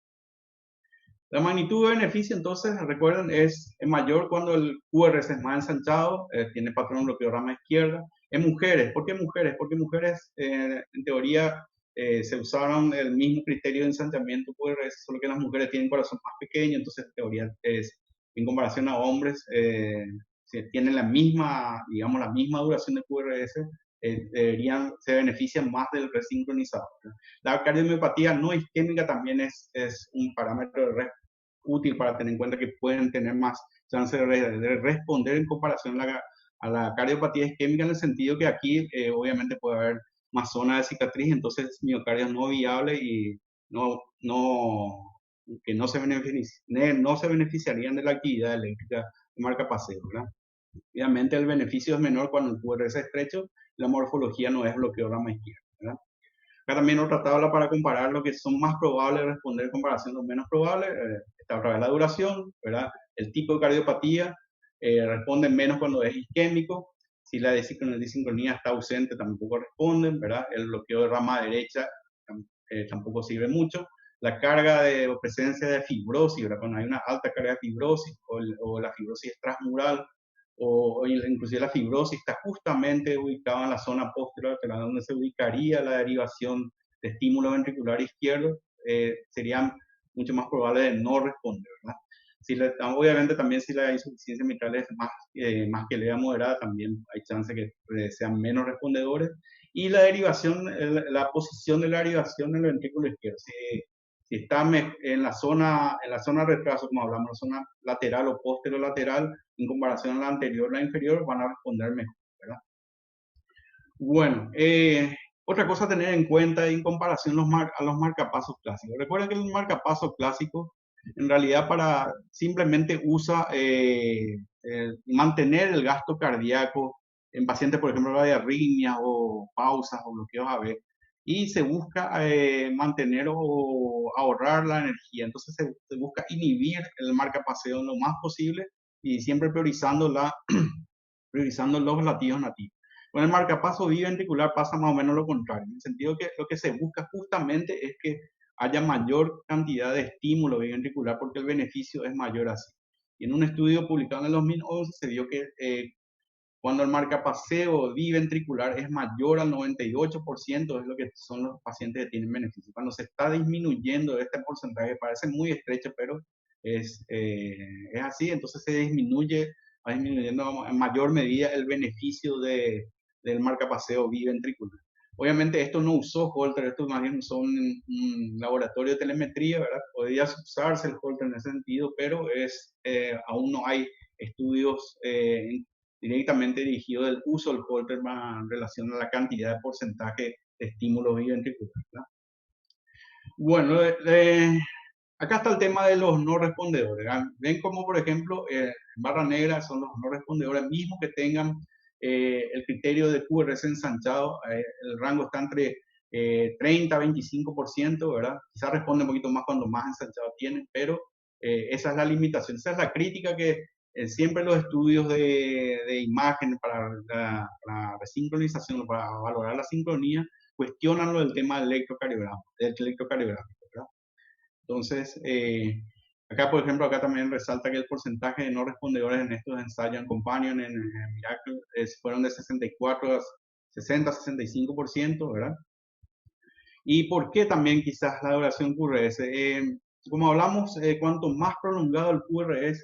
La magnitud de beneficio, entonces, recuerden, es mayor cuando el QRS es más ensanchado, tiene patrón bloqueorama izquierda. En mujeres, ¿por qué mujeres? Porque mujeres, en teoría, se usaron el mismo criterio de ensanchamiento QRS, solo que las mujeres tienen corazón más pequeño, entonces, en teoría, en comparación a hombres, tienen la misma, digamos, la misma duración de QRS, se benefician más del resincronizador. La cardiomiopatía no isquémica también es un parámetro útil para tener en cuenta que pueden tener más chance de responder en comparación a la cardiopatía isquémica, en el sentido que aquí obviamente puede haber más zona de cicatriz, entonces miocardios no viables y que no se beneficiarían de la actividad eléctrica de marcapaseo, ¿verdad? Obviamente el beneficio es menor cuando el QRS es estrecho, la morfología no es bloqueorama izquierdo, ¿verdad? Acá también otra tabla para comparar lo que son más probables de responder en comparación con menos probables. Está otra vez la duración, ¿verdad? El tipo de cardiopatía, responden menos cuando es isquémico. Si la desincronía está ausente, tampoco responden, ¿verdad? El bloqueo de rama derecha tampoco sirve mucho. La carga de o presencia de fibrosis, ¿verdad? Cuando hay una alta carga de fibrosis o la fibrosis es transmural o inclusive la fibrosis está justamente ubicada en la zona posterolateral donde se ubicaría la derivación de estímulo ventricular izquierdo, serían mucho más probables de no responder, ¿verdad? Obviamente también si la insuficiencia mitral es más que leve moderada, también hay chance que sean menos respondedores. Y la derivación, la posición de la derivación en el ventrículo izquierdo. Si está en la zona retraso, como hablamos, la zona lateral o posterolateral, en comparación a la anterior, la inferior, van a responder mejor, ¿verdad? Bueno, otra cosa a tener en cuenta en comparación a los marcapasos clásicos. Recuerden que el marcapaso clásico en realidad simplemente usa mantener el gasto cardíaco en pacientes, por ejemplo, de arritmias o pausas o bloqueos AV, y se busca mantener o ahorrar la energía. Entonces se busca inhibir el marcapaseo lo más posible y siempre priorizando los latidos nativos. Con el marcapaso biventricular pasa más o menos lo contrario, en el sentido que lo que se busca justamente es que haya mayor cantidad de estímulo biventricular porque el beneficio es mayor así. Y en un estudio publicado en el 2011 se vio que cuando el marcapaseo biventricular es mayor al 98%, es lo que son los pacientes que tienen beneficio. Cuando se está disminuyendo este porcentaje, parece muy estrecho, pero es así, entonces va disminuyendo en mayor medida el beneficio del marcapaseo biventricular. Obviamente esto no usó Holter, esto más bien usó un laboratorio de telemetría, ¿verdad? Podría usarse el Holter en ese sentido, pero aún no hay estudios directamente dirigido del uso del Holter en relación a la cantidad de porcentaje de estímulo biventricular, ¿verdad? Bueno, acá está el tema de los no respondedores. ¿Verdad? Ven como, por ejemplo, barra negra son los no respondedores, mismo que tengan el criterio de QRS ensanchado, el rango está entre 30 a 25%, ¿verdad? Quizás responde un poquito más cuando más ensanchado tienen, pero esa es la limitación, esa es la crítica que siempre los estudios de imagen para la resincronización o para valorar la sincronía cuestionan lo del tema del electrocardiograma, ¿verdad? Entonces, acá, por ejemplo, acá también resalta que el porcentaje de no respondedores en estos ensayos en Companion, en Miracle, fueron de 64 a 60-65%, ¿verdad? ¿Y por qué también quizás la duración QRS? Como hablamos, cuanto más prolongado el QRS,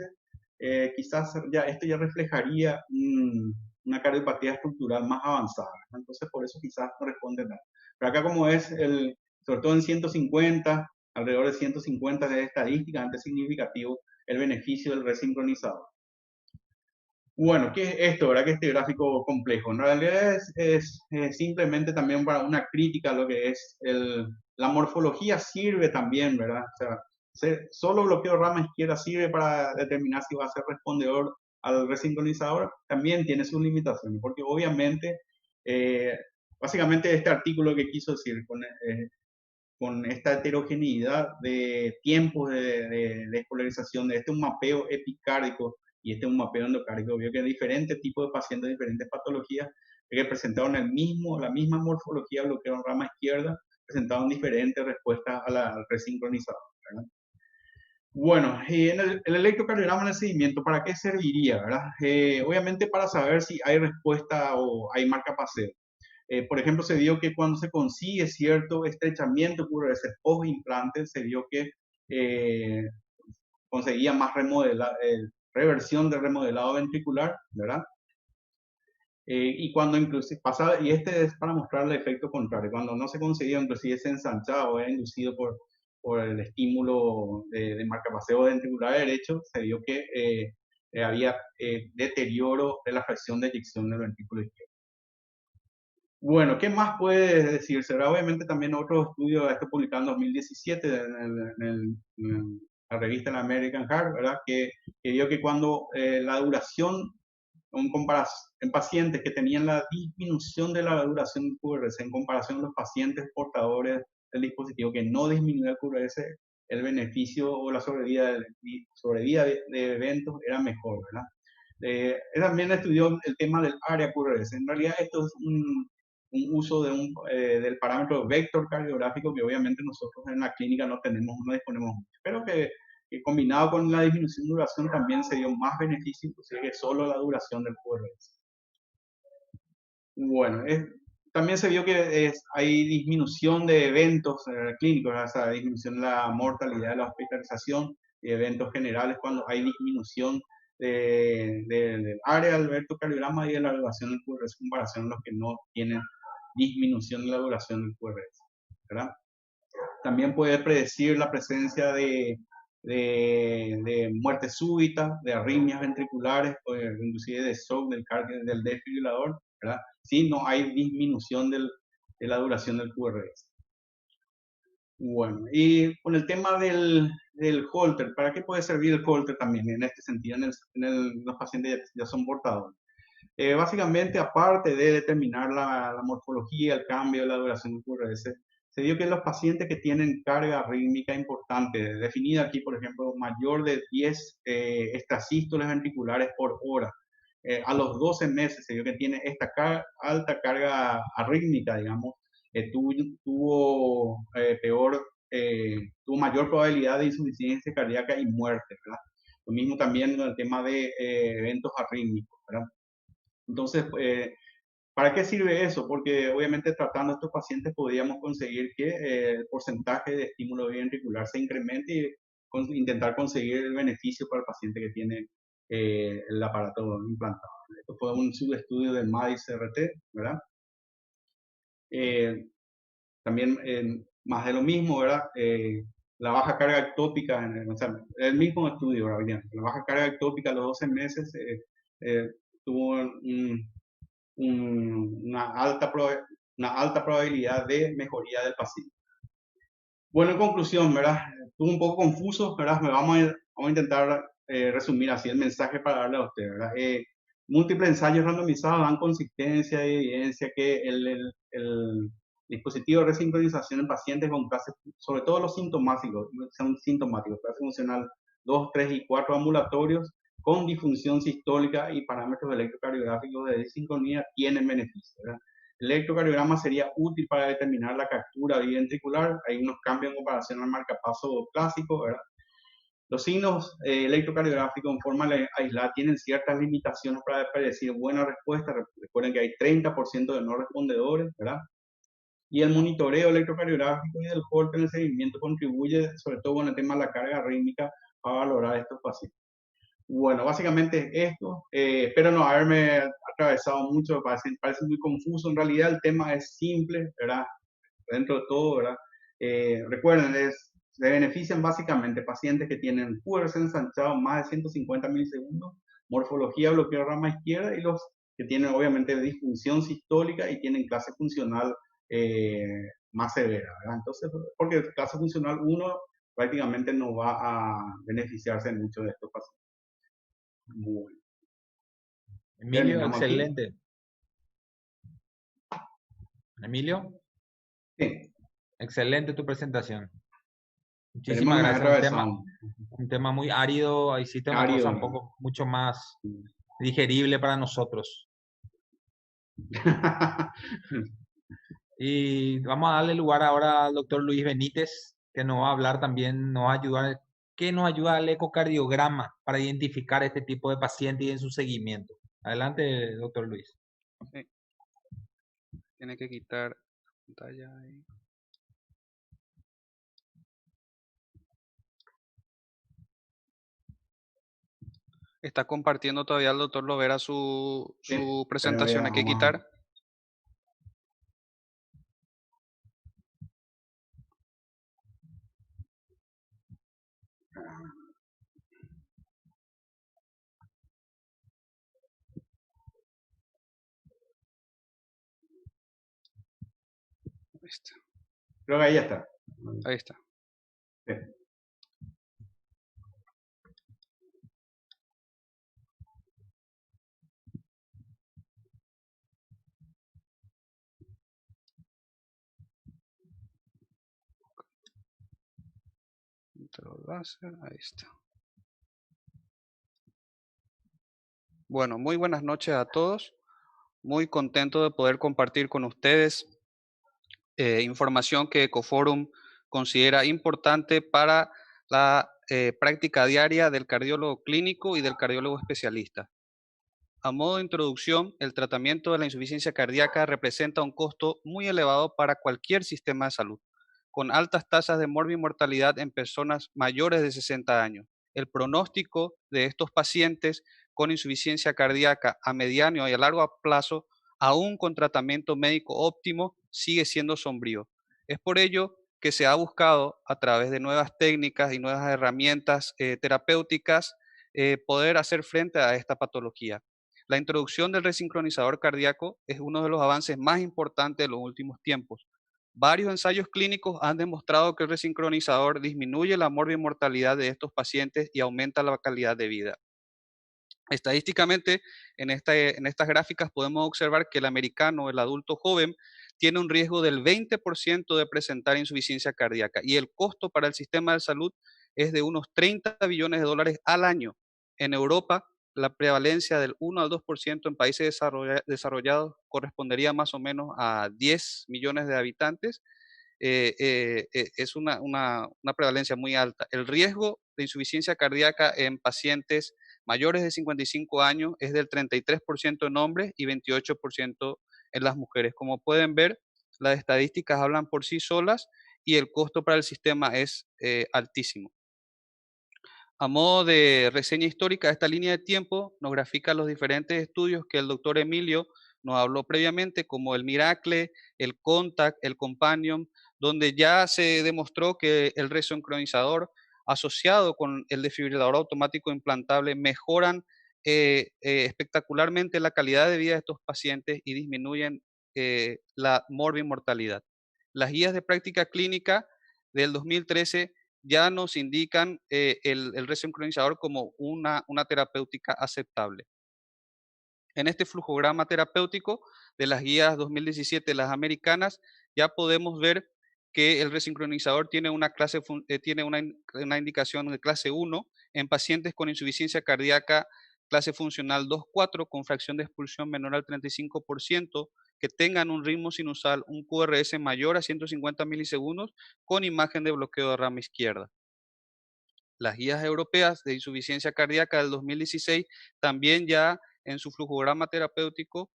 quizás esto ya reflejaría una cardiopatía estructural más avanzada. Entonces, por eso quizás no responde nada. Pero acá como es, sobre todo en 150, alrededor de 150 de estadísticamente significativo el beneficio del resincronizador. Bueno, ¿qué es esto, verdad? Que este gráfico complejo. En realidad es simplemente también para una crítica a lo que es la morfología sirve también, ¿verdad? O sea, solo bloqueo rama izquierda sirve para determinar si va a ser respondedor al resincronizador, también tiene sus limitaciones, porque obviamente, básicamente este artículo que quiso decir con esta heterogeneidad de tiempos de despolarización, de un mapeo epicárdico y un mapeo endocárdico, vio que diferentes tipos de pacientes, diferentes patologías que presentaron la misma morfología bloqueo en rama izquierda, presentaban diferentes respuestas al resincronizador, ¿verdad? Bueno, y en el electrocardiograma en el seguimiento, ¿para qué serviría, verdad? Obviamente para saber si hay respuesta o hay marcapaseo. Por ejemplo, se vio que cuando se consigue cierto estrechamiento QRS post-implante, se vio que conseguía más reversión de remodelado ventricular, ¿verdad? Y cuando inclusive pasaba, y este es para mostrar el efecto contrario, cuando no se conseguía inclusive ese ensanchado, era inducido por el estímulo de marcapaseo ventricular derecho, se vio que había deterioro de la fracción de eyección del ventrículo izquierdo. Bueno, ¿qué más puede decirse? Obviamente también otro estudio, este publicado en 2017 en la revista American Heart, ¿verdad? Que vio que cuando la duración en pacientes que tenían la disminución de la duración del QRS en comparación a los pacientes portadores del dispositivo que no disminuía el QRS, el beneficio o la sobrevida de eventos era mejor, ¿verdad? Él también estudió el tema del área QRS. En realidad esto es un uso del parámetro vector cardiográfico que obviamente nosotros en la clínica no disponemos mucho, pero que combinado con la disminución de duración también se dio más beneficio que solo la duración del QRS. Bueno, también se vio que hay disminución de eventos clínicos, o sea, disminución de la mortalidad, de la hospitalización y eventos generales cuando hay disminución del área del electrocardiograma y de la duración del QRS en comparación a los que no tienen disminución de la duración del QRS, ¿verdad? También puede predecir la presencia de muerte súbita, de arritmias ventriculares, o inclusive de shock del desfibrilador, ¿verdad? Si no hay disminución de la duración del QRS. Bueno, y con el tema del Holter, ¿para qué puede servir el Holter también en este sentido, los pacientes ya son portadores? Básicamente, aparte de determinar la morfología, el cambio de la duración del QRS, se dio que los pacientes que tienen carga rítmica importante, definida aquí, por ejemplo, mayor de 10 extrasístoles ventriculares por hora, a los 12 meses se dio que tiene esta alta carga arrítmica, digamos, tuvo mayor probabilidad de insuficiencia cardíaca y muerte, ¿verdad? Lo mismo también con el tema de eventos arrítmicos, ¿verdad? Entonces, ¿para qué sirve eso? Porque obviamente tratando a estos pacientes podríamos conseguir que el porcentaje de estímulo ventricular se incremente y intentar conseguir el beneficio para el paciente que tiene el aparato implantado. Esto fue un subestudio del MADIS-CRT, ¿verdad? También más de lo mismo, ¿verdad? La baja carga ectópica, o sea, el mismo estudio, ¿verdad? Bien, la baja carga ectópica a los 12 meses tuvo una alta probabilidad de mejoría del paciente. Bueno, en conclusión, ¿verdad? Estuvo un poco confuso, ¿verdad? Vamos a intentar resumir así el mensaje para darle a usted, ¿verdad? Múltiples ensayos randomizados dan consistencia y evidencia que el dispositivo de resincronización en pacientes con clases, sobre todo los sintomáticos, clase funcional 2, 3 y 4 ambulatorios, con disfunción sistólica y parámetros electrocardiográficos de desincronía tienen beneficio, ¿verdad? El electrocardiograma sería útil para determinar la captura biventricular. Hay unos cambios en comparación al marcapaso clásico, ¿verdad? Los signos electrocardiográficos en forma aislada tienen ciertas limitaciones para predecir buena respuesta. Recuerden que hay 30% de no respondedores, ¿verdad? Y el monitoreo electrocardiográfico y del Holter en el seguimiento contribuye, sobre todo con el tema de la carga rítmica, a valorar estos pacientes. Bueno, básicamente esto, espero no haberme atravesado mucho, parece muy confuso. En realidad el tema es simple, ¿verdad? Dentro de todo, ¿verdad? Recuerden, se benefician básicamente pacientes que tienen QRS ensanchado más de 150 milisegundos, morfología bloqueo rama izquierda y los que tienen obviamente disfunción sistólica y tienen clase funcional más severa, ¿verdad? Entonces, porque clase funcional 1 prácticamente no va a beneficiarse mucho de estos pacientes. Bueno. Emilio, excelente. Emilio, sí. Excelente tu presentación. Muchísimas gracias. Un tema muy árido. Hiciste una cosa un poco mucho más digerible para nosotros. Y vamos a darle lugar ahora al doctor Luis Benítez, que nos va a hablar también, nos va a ayudar, que nos ayuda al ecocardiograma para identificar este tipo de pacientes y en su seguimiento. Adelante, doctor Luis. Sí. Tiene que quitar pantalla ahí. Está compartiendo todavía el doctor Lovera su presentación. Hay que quitar. Creo que ahí ya está. Ahí está. Sí. Control láser, ahí está. Bueno, muy buenas noches a todos. Muy contento de poder compartir con ustedes información que Ecoforum considera importante para la práctica diaria del cardiólogo clínico y del cardiólogo especialista. A modo de introducción, el tratamiento de la insuficiencia cardíaca representa un costo muy elevado para cualquier sistema de salud, con altas tasas de morbimortalidad en personas mayores de 60 años. El pronóstico de estos pacientes con insuficiencia cardíaca a mediano y a largo plazo, aún con tratamiento médico óptimo, sigue siendo sombrío. Es por ello que se ha buscado, a través de nuevas técnicas y nuevas herramientas terapéuticas, poder hacer frente a esta patología. La introducción del resincronizador cardíaco es uno de los avances más importantes de los últimos tiempos. Varios ensayos clínicos han demostrado que el resincronizador disminuye la morbimortalidad de estos pacientes y aumenta la calidad de vida. Estadísticamente, en estas gráficas podemos observar que el americano, el adulto joven, tiene un riesgo del 20% de presentar insuficiencia cardíaca y el costo para el sistema de salud es de unos 30 billones de dólares al año. En Europa, la prevalencia del 1 al 2% en países desarrollados correspondería más o menos a 10 millones de habitantes. Es una prevalencia muy alta. El riesgo de insuficiencia cardíaca en pacientes mayores de 55 años es del 33% en hombres y 28% en las mujeres. Como pueden ver, las estadísticas hablan por sí solas y el costo para el sistema es altísimo. A modo de reseña histórica, esta línea de tiempo nos grafica los diferentes estudios que el doctor Emilio nos habló previamente, como el Miracle, el Contact, el Companion, donde ya se demostró que el resincronizador asociado con el desfibrilador automático implantable mejoran espectacularmente la calidad de vida de estos pacientes y disminuyen la morbimortalidad. Las guías de práctica clínica del 2013 ya nos indican el resincronizador como una terapéutica aceptable. En este flujograma terapéutico de las guías 2017, las americanas, ya podemos ver que el resincronizador tiene una indicación de clase 1 en pacientes con insuficiencia cardíaca clase funcional 2-4 con fracción de expulsión menor al 35%, que tengan un ritmo sinusal, un QRS mayor a 150 milisegundos con imagen de bloqueo de rama izquierda. Las guías europeas de insuficiencia cardíaca del 2016 también ya en su flujograma terapéutico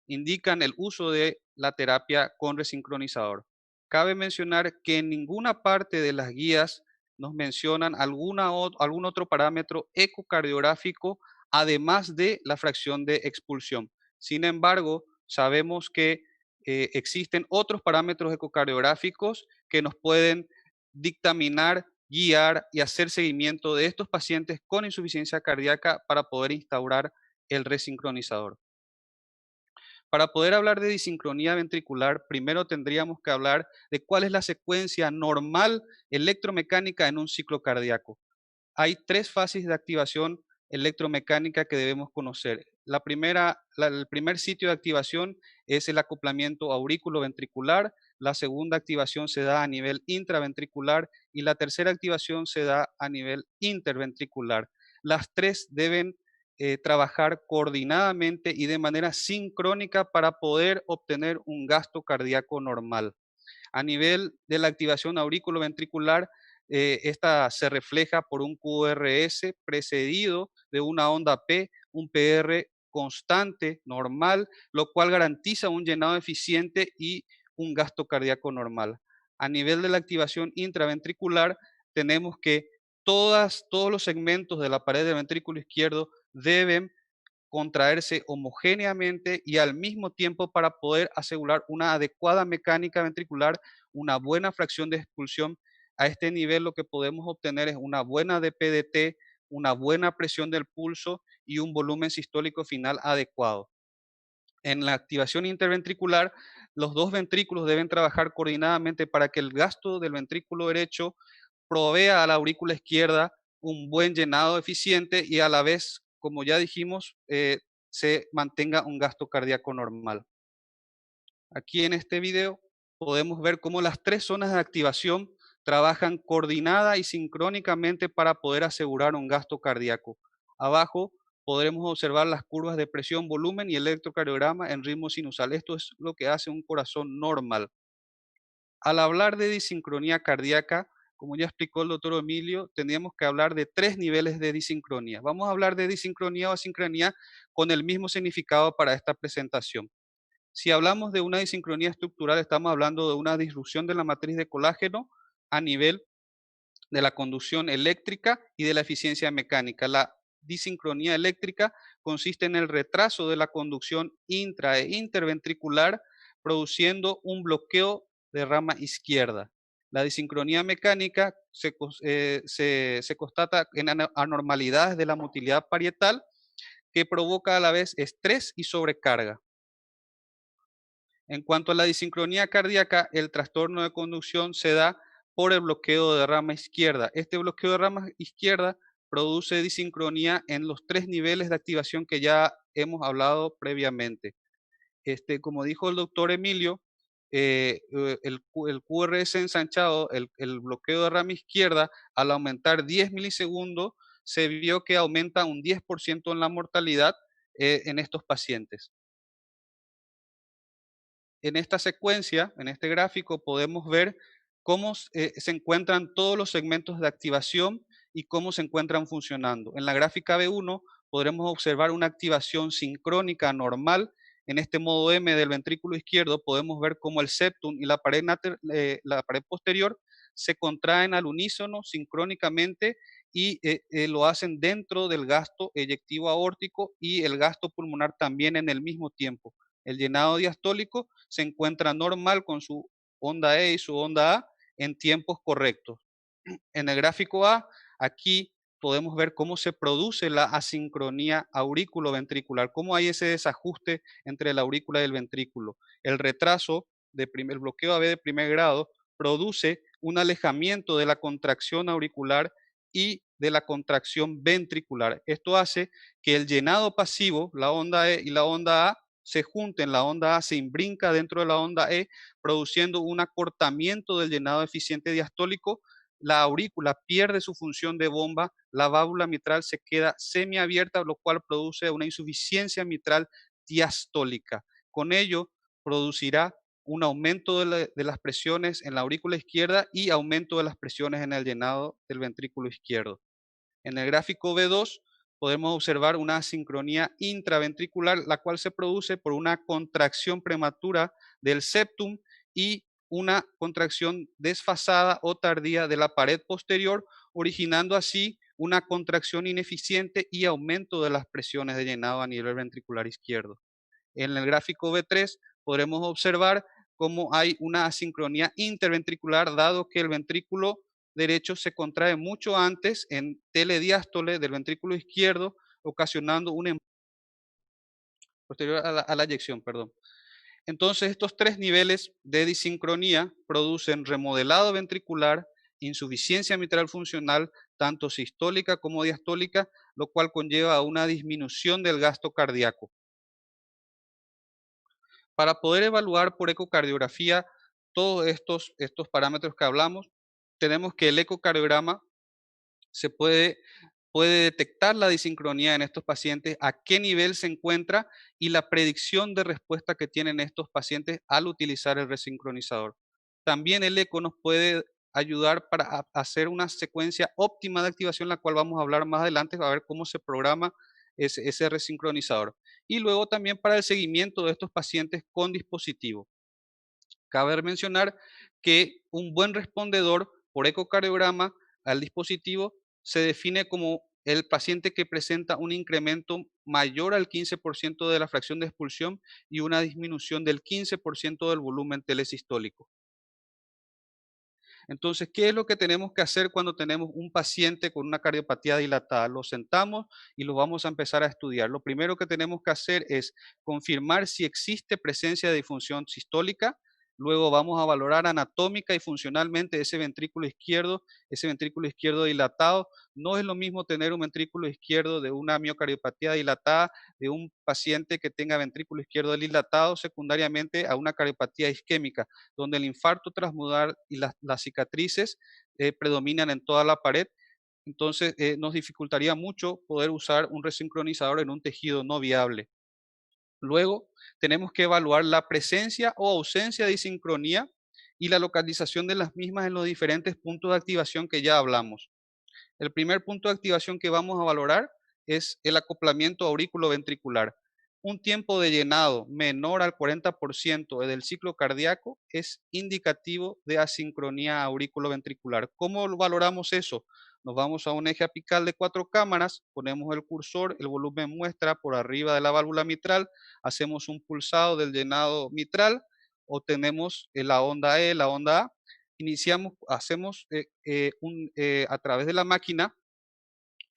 indican el uso de la terapia con resincronizador. Cabe mencionar que en ninguna parte de las guías nos mencionan algún otro parámetro ecocardiográfico además de la fracción de expulsión. Sin embargo, sabemos que existen otros parámetros ecocardiográficos que nos pueden dictaminar, guiar y hacer seguimiento de estos pacientes con insuficiencia cardíaca para poder instaurar el resincronizador. Para poder hablar de disincronía ventricular, primero tendríamos que hablar de cuál es la secuencia normal electromecánica en un ciclo cardíaco. Hay tres fases de activación electromecánica que debemos conocer. El primer sitio de activación es el acoplamiento aurículo-ventricular, la segunda activación se da a nivel intraventricular y la tercera activación se da a nivel interventricular. Las tres deben trabajar coordinadamente y de manera sincrónica para poder obtener un gasto cardíaco normal. A nivel de la activación aurículo-ventricular, esta se refleja por un QRS precedido de una onda P, un PR constante, normal, lo cual garantiza un llenado eficiente y un gasto cardíaco normal. A nivel de la activación intraventricular, tenemos que todos los segmentos de la pared del ventrículo izquierdo deben contraerse homogéneamente y al mismo tiempo para poder asegurar una adecuada mecánica ventricular, una buena fracción de expulsión. A este nivel lo que podemos obtener es una buena DPDT, una buena presión del pulso y un volumen sistólico final adecuado. En la activación interventricular, los dos ventrículos deben trabajar coordinadamente para que el gasto del ventrículo derecho provea a la aurícula izquierda un buen llenado eficiente y a la vez, como ya dijimos, se mantenga un gasto cardíaco normal. Aquí en este video podemos ver cómo las tres zonas de activación trabajan coordinada y sincrónicamente para poder asegurar un gasto cardíaco. Abajo podremos observar las curvas de presión, volumen y electrocardiograma en ritmo sinusal. Esto es lo que hace un corazón normal. Al hablar de disincronía cardíaca, como ya explicó el doctor Emilio, tendríamos que hablar de 3 niveles de disincronía. Vamos a hablar de disincronía o asincronía con el mismo significado para esta presentación. Si hablamos de una disincronía estructural, estamos hablando de una disrupción de la matriz de colágeno a nivel de la conducción eléctrica y de la eficiencia mecánica. La disincronía eléctrica consiste en el retraso de la conducción intra e interventricular, produciendo un bloqueo de rama izquierda. La disincronía mecánica se constata en anormalidades de la motilidad parietal que provoca a la vez estrés y sobrecarga. En cuanto a la disincronía cardíaca, el trastorno de conducción se da por el bloqueo de rama izquierda. Este bloqueo de rama izquierda produce disincronía en los 3 niveles de activación que ya hemos hablado previamente. Como dijo el doctor Emilio, el QRS ensanchado, el bloqueo de rama izquierda, al aumentar 10 milisegundos, se vio que aumenta un 10% en la mortalidad en estos pacientes. En esta secuencia, en este gráfico, podemos ver cómo se encuentran todos los segmentos de activación y cómo se encuentran funcionando. En la gráfica B1 podremos observar una activación sincrónica normal. En este modo M del ventrículo izquierdo podemos ver cómo el septum y la pared posterior se contraen al unísono sincrónicamente y lo hacen dentro del gasto eyectivo aórtico y el gasto pulmonar también en el mismo tiempo. El llenado diastólico se encuentra normal con su onda E y su onda A en tiempos correctos. En el gráfico A, aquí podemos ver cómo se produce la asincronía aurículo-ventricular, cómo hay ese desajuste entre la aurícula y el ventrículo. El retraso, el bloqueo AB de primer grado, produce un alejamiento de la contracción auricular y de la contracción ventricular. Esto hace que el llenado pasivo, la onda E y la onda A, se junten, la onda A se imbrinca dentro de la onda E, produciendo un acortamiento del llenado eficiente diastólico. La aurícula pierde su función de bomba, la válvula mitral se queda semiabierta, lo cual produce una insuficiencia mitral diastólica. Con ello, producirá un aumento de las presiones en la aurícula izquierda y aumento de las presiones en el llenado del ventrículo izquierdo. En el gráfico B2 podemos observar una asincronía intraventricular, la cual se produce por una contracción prematura del septum y una contracción desfasada o tardía de la pared posterior, originando así una contracción ineficiente y aumento de las presiones de llenado a nivel ventricular izquierdo. En el gráfico B3 podremos observar cómo hay una asincronía interventricular, dado que el ventrículo derecho se contrae mucho antes en telediástole del ventrículo izquierdo, ocasionando un posterior a la eyección, perdón. Entonces, estos 3 niveles de disincronía producen remodelado ventricular, insuficiencia mitral funcional, tanto sistólica como diastólica, lo cual conlleva a una disminución del gasto cardíaco. Para poder evaluar por ecocardiografía todos estos parámetros que hablamos, tenemos que el ecocardiograma se puede detectar la disincronía en estos pacientes, a qué nivel se encuentra y la predicción de respuesta que tienen estos pacientes al utilizar el resincronizador. También el eco nos puede ayudar para hacer una secuencia óptima de activación, la cual vamos a hablar más adelante, a ver cómo se programa ese resincronizador. Y luego también para el seguimiento de estos pacientes con dispositivo. Cabe mencionar que un buen respondedor por ecocardiograma al dispositivo se define como el paciente que presenta un incremento mayor al 15% de la fracción de expulsión y una disminución del 15% del volumen telesistólico. Entonces, ¿qué es lo que tenemos que hacer cuando tenemos un paciente con una cardiopatía dilatada? Lo sentamos y lo vamos a empezar a estudiar. Lo primero que tenemos que hacer es confirmar si existe presencia de disfunción sistólica. Luego vamos a valorar anatómica y funcionalmente ese ventrículo izquierdo dilatado, No es lo mismo tener un ventrículo izquierdo de una miocardiopatía dilatada de un paciente que tenga ventrículo izquierdo dilatado secundariamente a una cardiopatía isquémica, donde el infarto transmudar y las cicatrices predominan en toda la pared. Entonces, nos dificultaría mucho poder usar un resincronizador en un tejido no viable. Luego, tenemos que evaluar la presencia o ausencia de sincronía y la localización de las mismas en los diferentes puntos de activación que ya hablamos. El primer punto de activación que vamos a valorar es el acoplamiento aurículo-ventricular. Un tiempo de llenado menor al 40% del ciclo cardíaco es indicativo de asincronía aurículo-ventricular. ¿Cómo valoramos eso? Nos vamos a un eje apical de 4 cámaras, ponemos el cursor, el volumen muestra por arriba de la válvula mitral, hacemos un pulsado del llenado mitral, obtenemos la onda E, la onda A, iniciamos, hacemos a través de la máquina,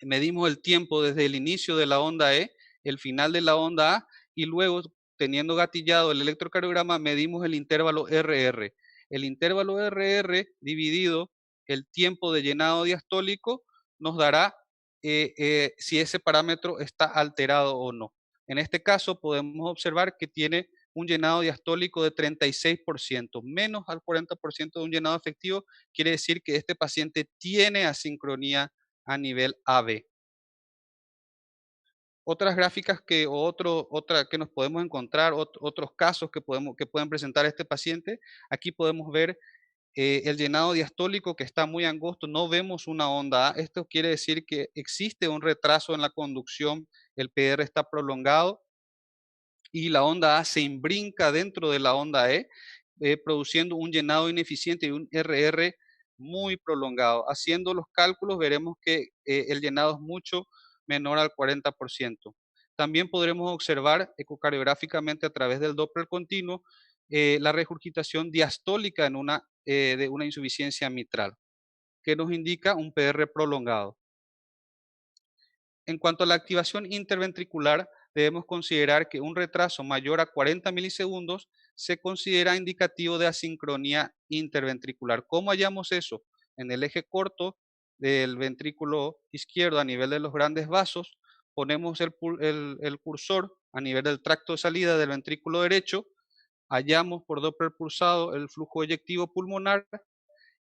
medimos el tiempo desde el inicio de la onda E, el final de la onda A, y luego, teniendo gatillado el electrocardiograma, medimos el intervalo RR. El intervalo RR dividido el tiempo de llenado diastólico nos dará si ese parámetro está alterado o no. En este caso podemos observar que tiene un llenado diastólico de 36%, menos al 40% de un llenado efectivo, quiere decir que este paciente tiene asincronía a nivel AB. Otras gráficas otra que nos podemos encontrar, otros casos que pueden presentar este paciente, aquí podemos ver el llenado diastólico que está muy angosto, no vemos una onda A. Esto quiere decir que existe un retraso en la conducción, el PR está prolongado y la onda A se imbrinca dentro de la onda E, produciendo un llenado ineficiente y un RR muy prolongado. Haciendo los cálculos veremos que el llenado es mucho menor al 40%. También podremos observar ecocardiográficamente a través del Doppler continuo la regurgitación diastólica de una insuficiencia mitral, que nos indica un PR prolongado. En cuanto a la activación interventricular, debemos considerar que un retraso mayor a 40 milisegundos se considera indicativo de asincronía interventricular. ¿Cómo hallamos eso? En el eje corto del ventrículo izquierdo a nivel de los grandes vasos, ponemos el cursor a nivel del tracto de salida del ventrículo derecho, hallamos por Doppler pulsado el flujo eyectivo pulmonar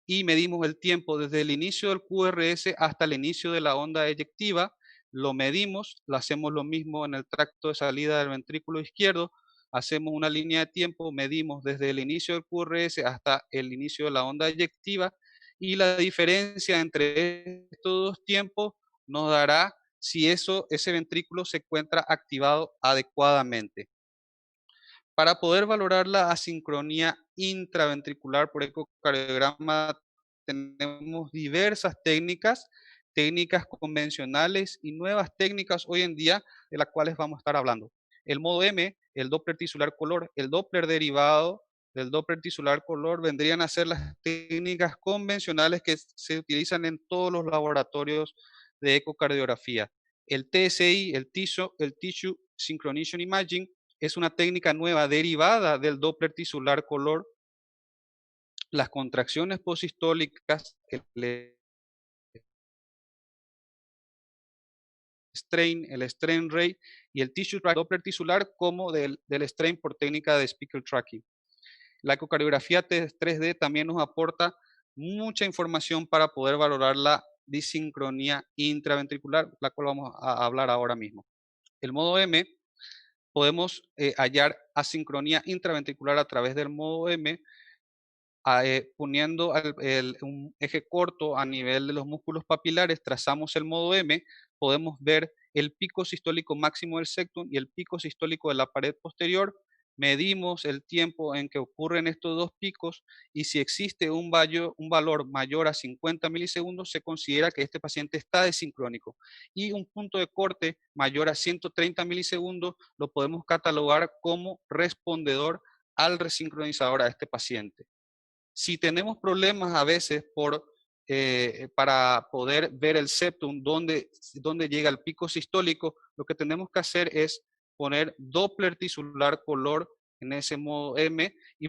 y medimos el tiempo desde el inicio del QRS hasta el inicio de la onda eyectiva, lo medimos, lo hacemos lo mismo en el tracto de salida del ventrículo izquierdo, hacemos una línea de tiempo, medimos desde el inicio del QRS hasta el inicio de la onda eyectiva y la diferencia entre estos dos tiempos nos dará si ese ventrículo se encuentra activado adecuadamente. Para poder valorar la asincronía intraventricular por ecocardiograma tenemos diversas técnicas convencionales y nuevas técnicas hoy en día de las cuales vamos a estar hablando. El modo M, el Doppler tisular color, el Doppler derivado del Doppler tisular color vendrían a ser las técnicas convencionales que se utilizan en todos los laboratorios de ecocardiografía. El TSI, el Tissue Synchronization Imaging, es una técnica nueva derivada del Doppler tisular color. Las contracciones posistólicas, el strain rate y el tissue track Doppler tisular como del strain por técnica de speckle tracking. La ecocardiografía 3D también nos aporta mucha información para poder valorar la disincronía intraventricular, la cual vamos a hablar ahora mismo. El modo M, podemos hallar asincronía intraventricular a través del modo M, poniendo un eje corto a nivel de los músculos papilares, trazamos el modo M, podemos ver el pico sistólico máximo del septum y el pico sistólico de la pared posterior, medimos el tiempo en que ocurren estos dos picos y si existe un valor mayor a 50 milisegundos, se considera que este paciente está desincrónico. Y un punto de corte mayor a 130 milisegundos lo podemos catalogar como respondedor al resincronizador a este paciente. Si tenemos problemas a veces para poder ver el septum, dónde llega el pico sistólico, lo que tenemos que hacer es poner Doppler tisular color en ese modo M y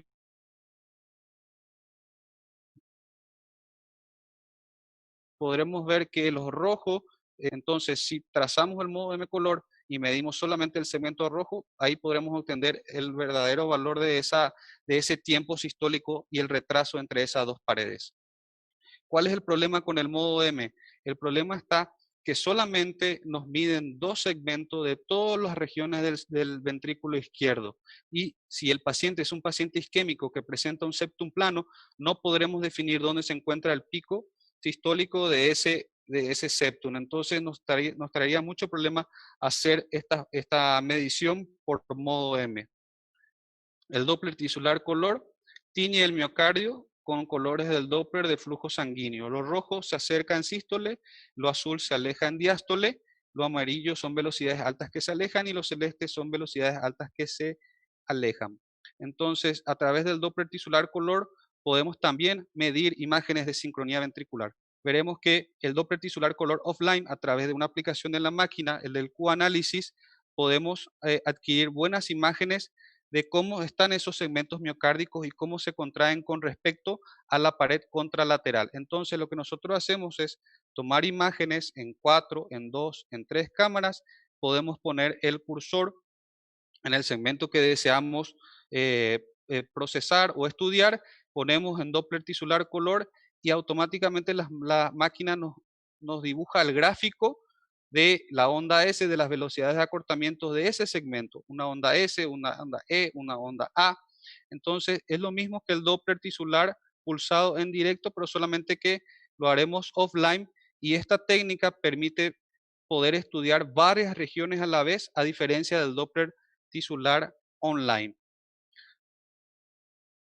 podremos ver que los rojos, entonces si trazamos el modo M color y medimos solamente el segmento rojo, ahí podremos obtener el verdadero valor de ese tiempo sistólico y el retraso entre esas dos paredes. ¿Cuál es el problema con el modo M? El problema está que solamente nos miden 2 segmentos de todas las regiones del ventrículo izquierdo. Y si el paciente es un paciente isquémico que presenta un septum plano, no podremos definir dónde se encuentra el pico sistólico de ese septum. Entonces nos traería mucho problema hacer esta medición por modo M. El Doppler tisular color tiñe el miocardio con colores del Doppler de flujo sanguíneo. Lo rojo se acerca en sístole, lo azul se aleja en diástole, lo amarillo son velocidades altas que se alejan y los celestes son velocidades altas que se alejan. Entonces, a través del Doppler tisular color podemos también medir imágenes de sincronía ventricular. Veremos que el Doppler tisular color offline, a través de una aplicación en la máquina, el del Q-análisis, podemos adquirir buenas imágenes de cómo están esos segmentos miocárdicos y cómo se contraen con respecto a la pared contralateral. Entonces, lo que nosotros hacemos es tomar imágenes en 4, en 2, en 3 cámaras, podemos poner el cursor en el segmento que deseamos procesar o estudiar, ponemos en Doppler tisular color y automáticamente la máquina nos dibuja el gráfico de la onda S, de las velocidades de acortamiento de ese segmento, una onda S, una onda E, una onda A. Entonces es lo mismo que el Doppler tisular pulsado en directo, pero solamente que lo haremos offline, y esta técnica permite poder estudiar varias regiones a la vez, a diferencia del Doppler tisular online.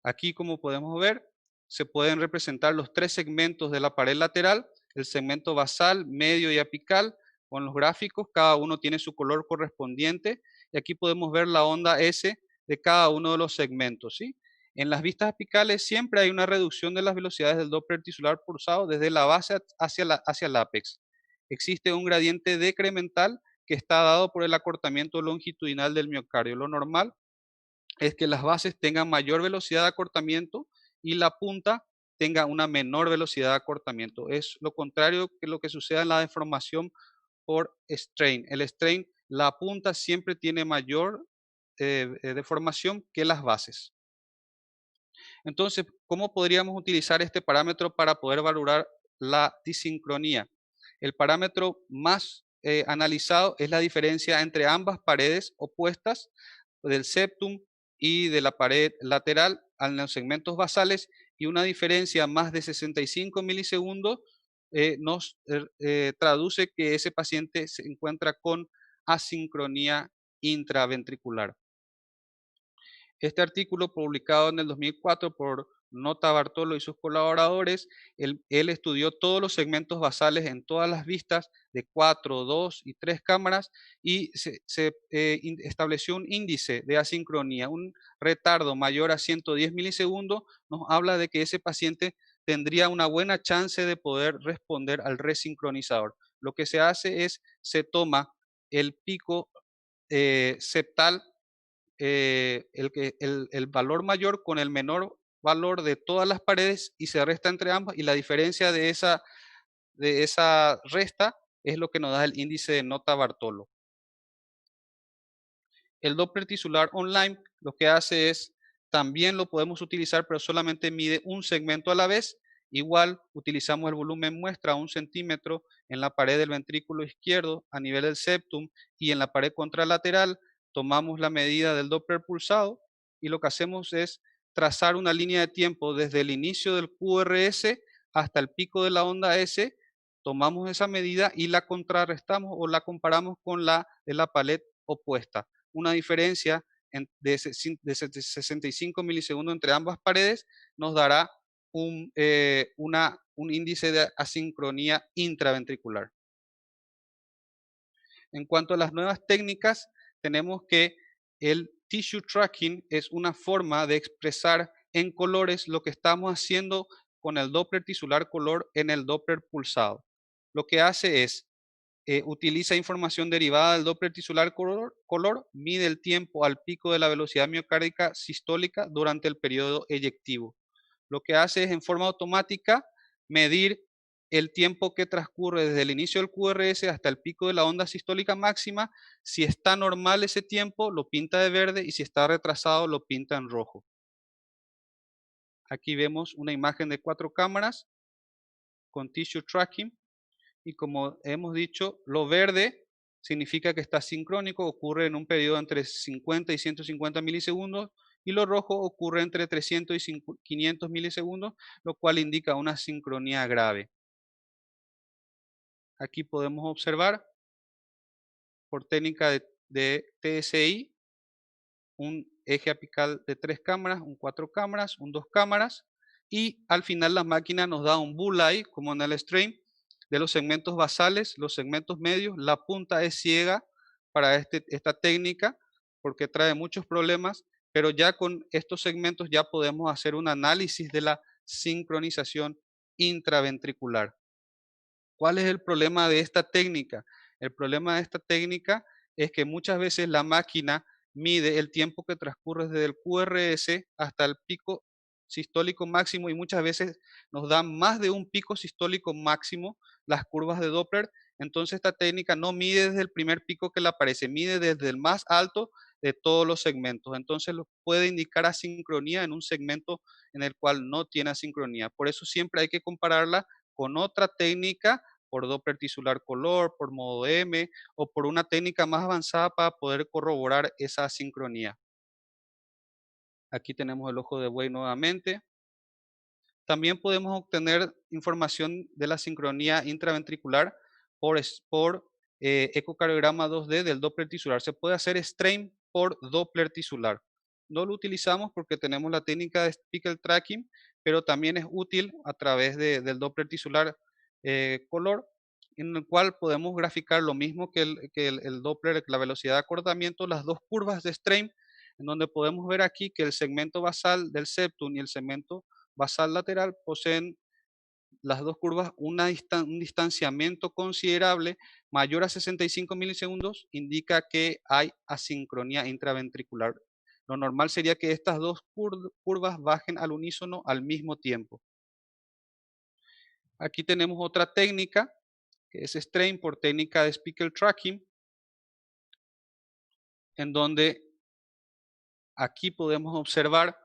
Aquí, como podemos ver, se pueden representar los 3 segmentos de la pared lateral, el segmento basal, medio y apical, con los gráficos, cada uno tiene su color correspondiente, y aquí podemos ver la onda S de cada uno de los segmentos, ¿sí? En las vistas apicales siempre hay una reducción de las velocidades del Doppler tisular pulsado desde la base hacia el ápex. Existe un gradiente decremental que está dado por el acortamiento longitudinal del miocardio. Lo normal es que las bases tengan mayor velocidad de acortamiento y la punta tenga una menor velocidad de acortamiento. Es lo contrario que lo que sucede en la deformación por strain. El strain, la punta siempre tiene mayor deformación que las bases. Entonces, ¿cómo podríamos utilizar este parámetro para poder valorar la disincronía? El parámetro más analizado es la diferencia entre ambas paredes opuestas del septum y de la pared lateral en los segmentos basales, y una diferencia más de 65 milisegundos nos traduce que ese paciente se encuentra con asincronía intraventricular. Este artículo, publicado en el 2004 por Nota Bartolo y sus colaboradores, él estudió todos los segmentos basales en todas las vistas de 4, 2 y 3 cámaras, y estableció un índice de asincronía, un retardo mayor a 110 milisegundos. Nos habla de que ese paciente tendría una buena chance de poder responder al resincronizador. Lo que se hace es, se toma el pico septal, el valor mayor con el menor valor de todas las paredes, y se resta entre ambas, y la diferencia de esa resta es lo que nos da el índice de Nota Bartolo. El Doppler tisular online lo que hace es, también lo podemos utilizar, pero solamente mide un segmento a la vez. Igual utilizamos el volumen muestra a 1 centímetro en la pared del ventrículo izquierdo a nivel del septum, y en la pared contralateral tomamos la medida del Doppler pulsado, y lo que hacemos es trazar una línea de tiempo desde el inicio del QRS hasta el pico de la onda S. Tomamos esa medida y la contrarrestamos o la comparamos con la de la pared opuesta. Una diferencia de 65 milisegundos entre ambas paredes nos dará un índice de asincronía intraventricular. En cuanto a las nuevas técnicas, tenemos que el tissue tracking es una forma de expresar en colores lo que estamos haciendo con el Doppler tisular color en el Doppler pulsado. Lo que hace es, utiliza información derivada del Doppler tisular color, mide el tiempo al pico de la velocidad miocárdica sistólica durante el periodo eyectivo. Lo que hace es, en forma automática, medir el tiempo que transcurre desde el inicio del QRS hasta el pico de la onda sistólica máxima. Si está normal ese tiempo, lo pinta de verde, y si está retrasado, lo pinta en rojo. Aquí vemos una imagen de 4 cámaras con tissue tracking, y como hemos dicho, lo verde significa que está sincrónico, ocurre en un periodo entre 50 y 150 milisegundos, y lo rojo ocurre entre 300 y 500 milisegundos, lo cual indica una sincronía grave. Aquí podemos observar, por técnica de TSI, un eje apical de 3 cámaras, un 4 cámaras, un 2 cámaras, y al final la máquina nos da un bullseye, como en el stream, de los segmentos basales, los segmentos medios. La punta es ciega para esta técnica porque trae muchos problemas, pero ya con estos segmentos ya podemos hacer un análisis de la sincronización intraventricular. ¿Cuál es el problema de esta técnica? El problema de esta técnica es que muchas veces la máquina mide el tiempo que transcurre desde el QRS hasta el pico sistólico máximo, y muchas veces nos da más de un pico sistólico máximo las curvas de Doppler. Entonces esta técnica no mide desde el primer pico que le aparece, mide desde el más alto de todos los segmentos. Entonces puede indicar asincronía en un segmento en el cual no tiene asincronía. Por eso siempre hay que compararla con otra técnica, por Doppler tisular color, por modo M, o por una técnica más avanzada para poder corroborar esa asincronía. Aquí tenemos el ojo de buey nuevamente. También podemos obtener información de la sincronía intraventricular por ecocardiograma 2D del Doppler tisular. Se puede hacer strain por Doppler tisular. No lo utilizamos porque tenemos la técnica de speckle tracking, pero también es útil a través del Doppler tisular color, en el cual podemos graficar lo mismo que el Doppler, la velocidad de acortamiento, las dos curvas de strain, en donde podemos ver aquí que el segmento basal del septum y el segmento basal lateral poseen las dos curvas un distanciamiento considerable mayor a 65 milisegundos, indica que hay asincronía intraventricular. Lo normal sería que estas dos curvas bajen al unísono al mismo tiempo. Aquí tenemos otra técnica, que es strain por técnica de speckle tracking, en donde aquí podemos observar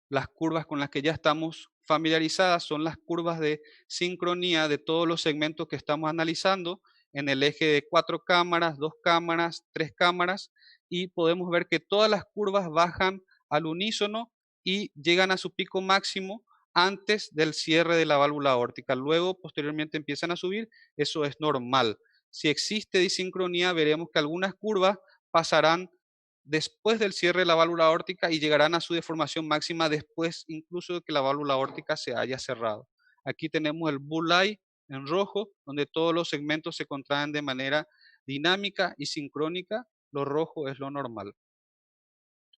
las curvas con las que ya estamos familiarizadas. Son las curvas de sincronía de todos los segmentos que estamos analizando en el eje de 4 cámaras, 2 cámaras, 3 cámaras, y podemos ver que todas las curvas bajan al unísono y llegan a su pico máximo antes del cierre de la válvula aórtica. Luego, posteriormente, empiezan a subir. Eso es normal. Si existe disincronía, veremos que algunas curvas pasarán después del cierre de la válvula aórtica y llegarán a su deformación máxima después incluso de que la válvula aórtica se haya cerrado. Aquí tenemos el bullseye en rojo, donde todos los segmentos se contraen de manera dinámica y sincrónica. Lo rojo es lo normal.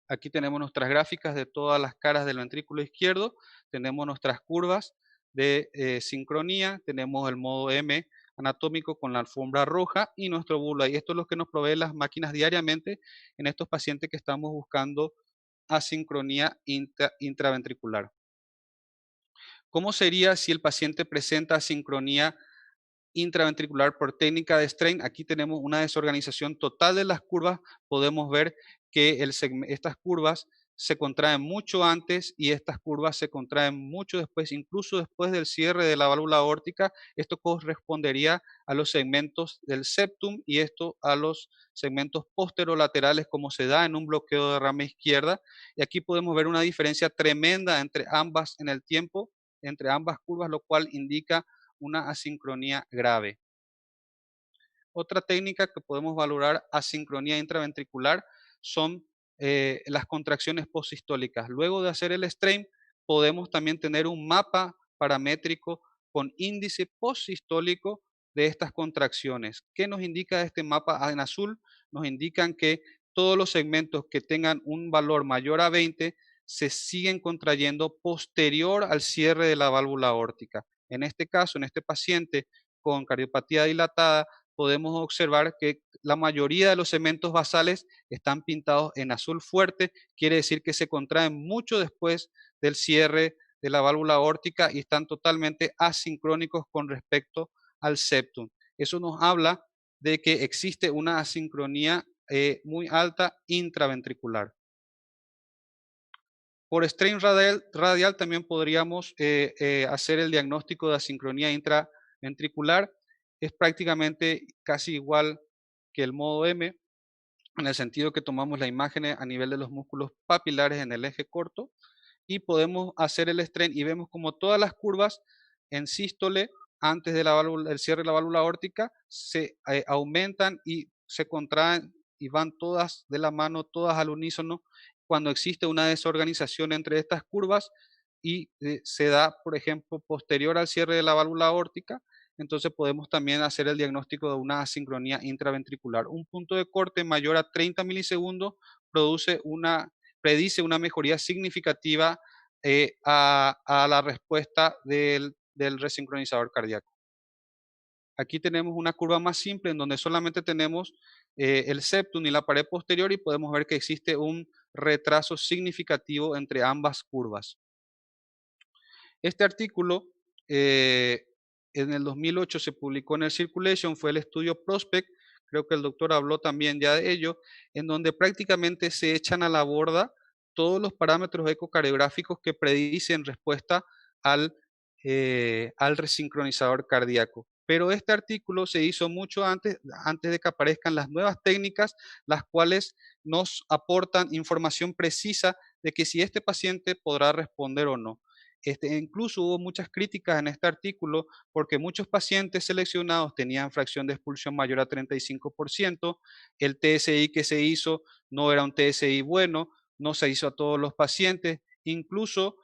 Aquí tenemos nuestras gráficas de todas las caras del ventrículo izquierdo. Tenemos nuestras curvas de sincronía. Tenemos el modo M anatómico con la alfombra roja y nuestro bullseye. Esto es lo que nos provee las máquinas diariamente en estos pacientes que estamos buscando asincronía intraventricular. ¿Cómo sería si el paciente presenta asincronía intraventricular por técnica de strain? Aquí tenemos una desorganización total de las curvas. Podemos ver que estas curvas se contraen mucho antes y estas curvas se contraen mucho después, incluso después del cierre de la válvula aórtica. Esto correspondería a los segmentos del septum y esto a los segmentos posterolaterales, como se da en un bloqueo de rama izquierda. Y aquí podemos ver una diferencia tremenda entre ambas en el tiempo, entre ambas curvas, lo cual indica una asincronía grave. Otra técnica que podemos valorar asincronía intraventricular son las contracciones postsistólicas. Luego de hacer el strain, podemos también tener un mapa paramétrico con índice postsistólico de estas contracciones. ¿Qué nos indica este mapa en azul? Nos indican que todos los segmentos que tengan un valor mayor a 20 se siguen contrayendo posterior al cierre de la válvula aórtica. En este caso, en este paciente con cardiopatía dilatada, podemos observar que la mayoría de los segmentos basales están pintados en azul fuerte, quiere decir que se contraen mucho después del cierre de la válvula aórtica y están totalmente asincrónicos con respecto al septum. Eso nos habla de que existe una asincronía muy alta intraventricular. Por strain radial también podríamos hacer el diagnóstico de asincronía intraventricular. Es prácticamente casi igual que el modo M, en el sentido que tomamos la imagen a nivel de los músculos papilares en el eje corto y podemos hacer el strain y vemos como todas las curvas en sístole antes de del cierre de la válvula aórtica se aumentan y se contraen y van todas de la mano, todas al unísono, cuando existe una desorganización entre estas curvas y se da, por ejemplo, posterior al cierre de la válvula aórtica, entonces podemos también hacer el diagnóstico de una asincronía intraventricular. Un punto de corte mayor a 30 milisegundos predice una mejoría significativa a la respuesta del resincronizador cardíaco. Aquí tenemos una curva más simple en donde solamente tenemos el septum y la pared posterior y podemos ver que existe un retraso significativo entre ambas curvas. Este artículo en el 2008 se publicó en el Circulation, fue el estudio Prospect, creo que el doctor habló también ya de ello, en donde prácticamente se echan a la borda todos los parámetros ecocardiográficos que predicen respuesta al resincronizador cardíaco. Pero este artículo se hizo mucho antes de que aparezcan las nuevas técnicas, las cuales nos aportan información precisa de que si este paciente podrá responder o no. Incluso hubo muchas críticas en este artículo porque muchos pacientes seleccionados tenían fracción de expulsión mayor a 35%, el TSI que se hizo no era un TSI bueno, no se hizo a todos los pacientes, incluso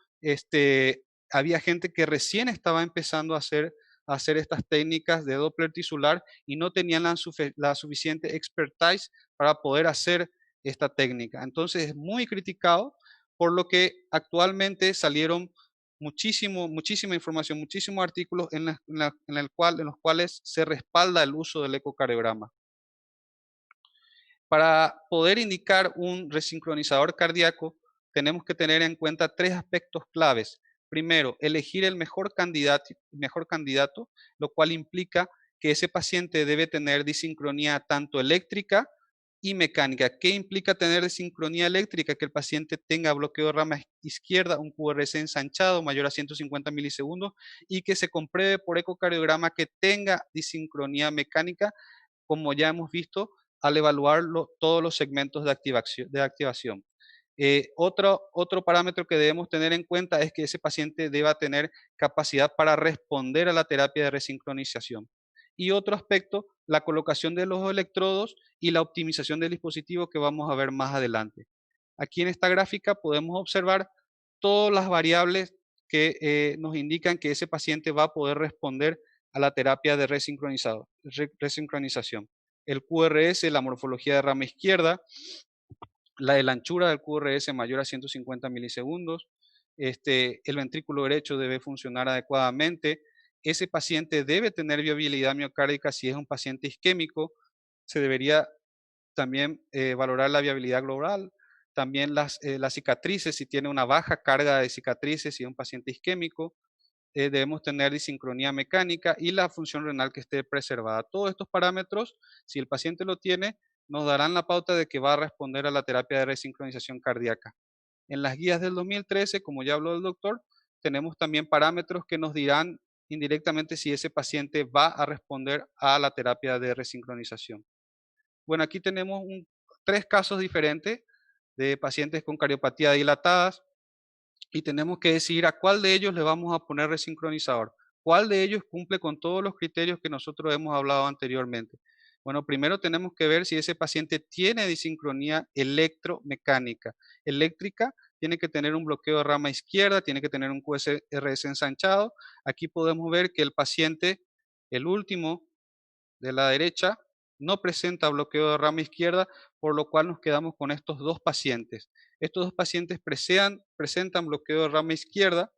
había gente que recién estaba empezando a hacer estas técnicas de Doppler tisular y no tenían la suficiente expertise para poder hacer esta técnica. Entonces es muy criticado, por lo que actualmente salieron muchísima información, muchísimos artículos en los cuales se respalda el uso del ecocardiograma. Para poder indicar un resincronizador cardíaco, tenemos que tener en cuenta 3 aspectos claves. Primero, elegir el mejor candidato, lo cual implica que ese paciente debe tener disincronía tanto eléctrica y mecánica. ¿Qué implica tener disincronía eléctrica? Que el paciente tenga bloqueo de rama izquierda, un QRS ensanchado mayor a 150 milisegundos y que se compruebe por ecocardiograma que tenga disincronía mecánica, como ya hemos visto al evaluar todos los segmentos de activación. Otro parámetro que debemos tener en cuenta es que ese paciente deba tener capacidad para responder a la terapia de resincronización. Y otro aspecto, la colocación de los electrodos y la optimización del dispositivo que vamos a ver más adelante. Aquí en esta gráfica podemos observar todas las variables que nos indican que ese paciente va a poder responder a la terapia de resincronización. El QRS, la morfología de rama izquierda, la de la anchura del QRS mayor a 150 milisegundos, el ventrículo derecho debe funcionar adecuadamente, ese paciente debe tener viabilidad miocárdica si es un paciente isquémico, se debería también valorar la viabilidad global, también las cicatrices, si tiene una baja carga de cicatrices, si es un paciente isquémico, debemos tener disincronía mecánica y la función renal que esté preservada. Todos estos parámetros, si el paciente lo tiene, nos darán la pauta de que va a responder a la terapia de resincronización cardíaca. En las guías del 2013, como ya habló el doctor, tenemos también parámetros que nos dirán indirectamente si ese paciente va a responder a la terapia de resincronización. Bueno, aquí tenemos 3 casos diferentes de pacientes con cardiopatía dilatadas y tenemos que decidir a cuál de ellos le vamos a poner resincronizador. ¿Cuál de ellos cumple con todos los criterios que nosotros hemos hablado anteriormente? Bueno, primero tenemos que ver si ese paciente tiene disincronía electromecánica. Eléctrica tiene que tener un bloqueo de rama izquierda, tiene que tener un QRS ensanchado. Aquí podemos ver que el paciente, el último de la derecha, no presenta bloqueo de rama izquierda, por lo cual nos quedamos con estos 2 pacientes. Estos 2 pacientes presentan bloqueo de rama izquierda,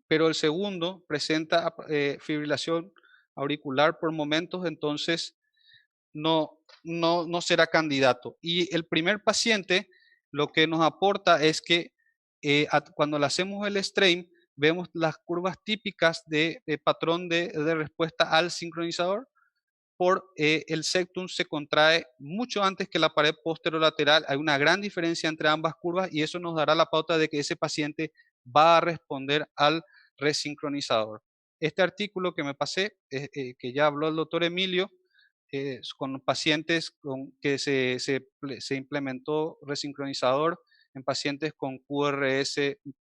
pero el segundo presenta fibrilación auricular por momentos, entonces no será candidato. Y el primer paciente lo que nos aporta es que cuando le hacemos el strain, vemos las curvas típicas de patrón de respuesta al sincronizador. El septum se contrae mucho antes que la pared posterolateral. Hay una gran diferencia entre ambas curvas y eso nos dará la pauta de que ese paciente va a responder al resincronizador. Este artículo que me pasé, que ya habló el doctor Emilio, con pacientes que se implementó resincronizador en pacientes con QRS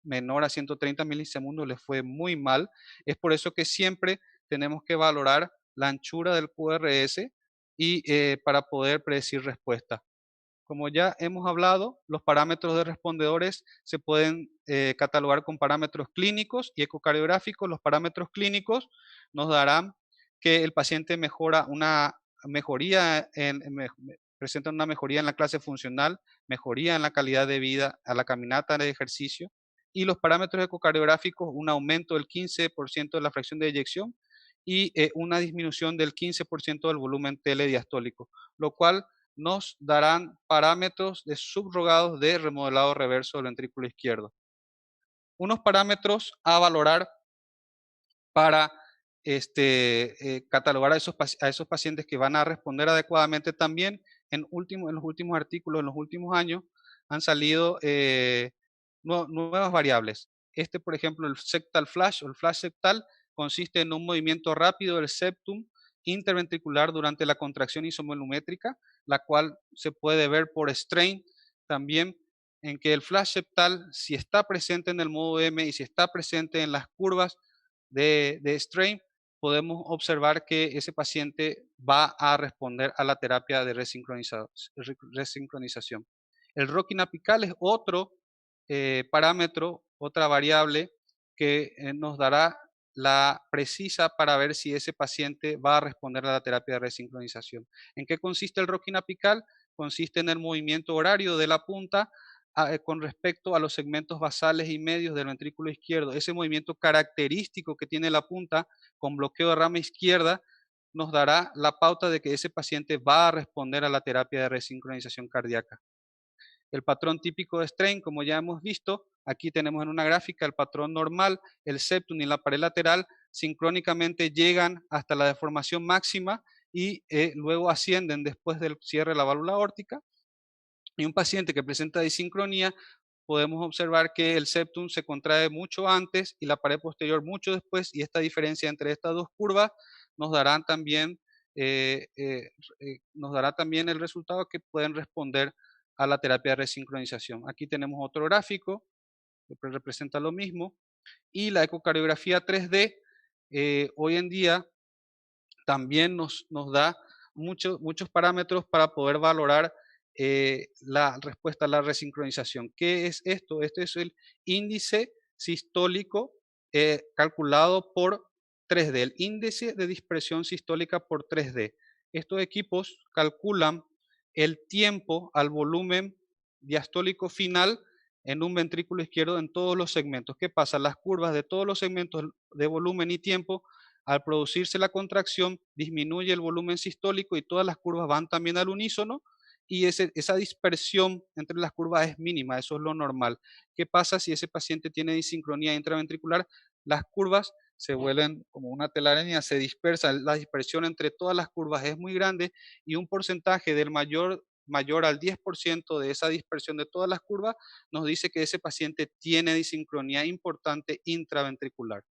menor a 130 milisegundos, les fue muy mal. Es por eso que siempre tenemos que valorar la anchura del QRS y para poder predecir respuesta. Como ya hemos hablado, los parámetros de respondedores se pueden catalogar con parámetros clínicos y ecocardiográficos. Los parámetros clínicos nos darán que el paciente presenta una mejoría en la clase funcional, mejoría en la calidad de vida a la caminata de ejercicio, y los parámetros ecocardiográficos, un aumento del 15% de la fracción de eyección y una disminución del 15% del volumen telediastólico, lo cual nos darán parámetros de subrogados de remodelado reverso del ventrículo izquierdo. Unos parámetros a valorar para catalogar a esos pacientes que van a responder adecuadamente también. En los últimos artículos, en los últimos años, han salido nuevas variables. Por ejemplo, el septal flash o el flash septal consiste en un movimiento rápido del septum interventricular durante la contracción isovolumétrica, la cual se puede ver por strain también, en que el flash septal, si está presente en el modo M y si está presente en las curvas de strain, podemos observar que ese paciente va a responder a la terapia de resincronización. El rocking apical es otro parámetro, otra variable que nos dará la precisa para ver si ese paciente va a responder a la terapia de resincronización. ¿En qué consiste el rocking apical? Consiste en el movimiento horario de la punta con respecto a los segmentos basales y medios del ventrículo izquierdo. Ese movimiento característico que tiene la punta con bloqueo de rama izquierda nos dará la pauta de que ese paciente va a responder a la terapia de resincronización cardíaca. El patrón típico de strain, como ya hemos visto, aquí tenemos en una gráfica el patrón normal, el septum y la pared lateral sincrónicamente llegan hasta la deformación máxima y luego ascienden después del cierre de la válvula aórtica. Y un paciente que presenta disincronía, podemos observar que el septum se contrae mucho antes y la pared posterior mucho después, y esta diferencia entre estas dos curvas nos dará también el resultado que pueden responder a la terapia de resincronización. Aquí tenemos otro gráfico que representa lo mismo, y la ecocardiografía 3D hoy en día también nos da muchos parámetros para poder valorar la respuesta a la resincronización. ¿Qué es esto? Este es el índice sistólico calculado por 3D, el índice de dispersión sistólica por 3D. Estos equipos calculan el tiempo al volumen diastólico final en un ventrículo izquierdo en todos los segmentos. ¿Qué pasa? Las curvas de todos los segmentos de volumen y tiempo, al producirse la contracción, disminuye el volumen sistólico y todas las curvas van también al unísono, y esa dispersión entre las curvas es mínima, eso es lo normal. ¿Qué pasa si ese paciente tiene disincronía intraventricular? Las curvas se vuelven como una telaraña, se dispersa, la dispersión entre todas las curvas es muy grande y un porcentaje del mayor al 10% de esa dispersión de todas las curvas nos dice que ese paciente tiene disincronía importante intraventricular.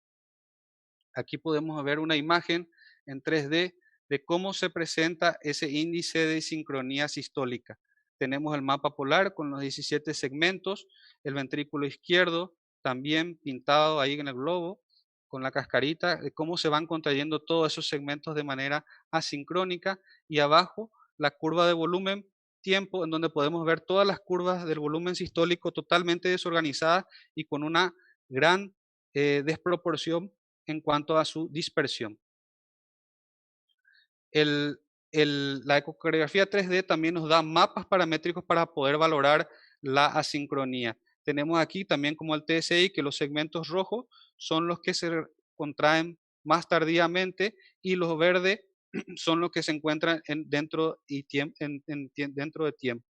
Aquí podemos ver una imagen en 3D de cómo se presenta ese índice de sincronía sistólica. Tenemos el mapa polar con los 17 segmentos, el ventrículo izquierdo también pintado ahí en el globo, con la cascarita, de cómo se van contrayendo todos esos segmentos de manera asincrónica, y abajo la curva de volumen tiempo, en donde podemos ver todas las curvas del volumen sistólico totalmente desorganizadas y con una gran desproporción en cuanto a su dispersión. La ecocardiografía 3D también nos da mapas paramétricos para poder valorar la asincronía. Tenemos aquí también como el TSI que los segmentos rojos son los que se contraen más tardíamente y los verdes son los que se encuentran dentro de tiempo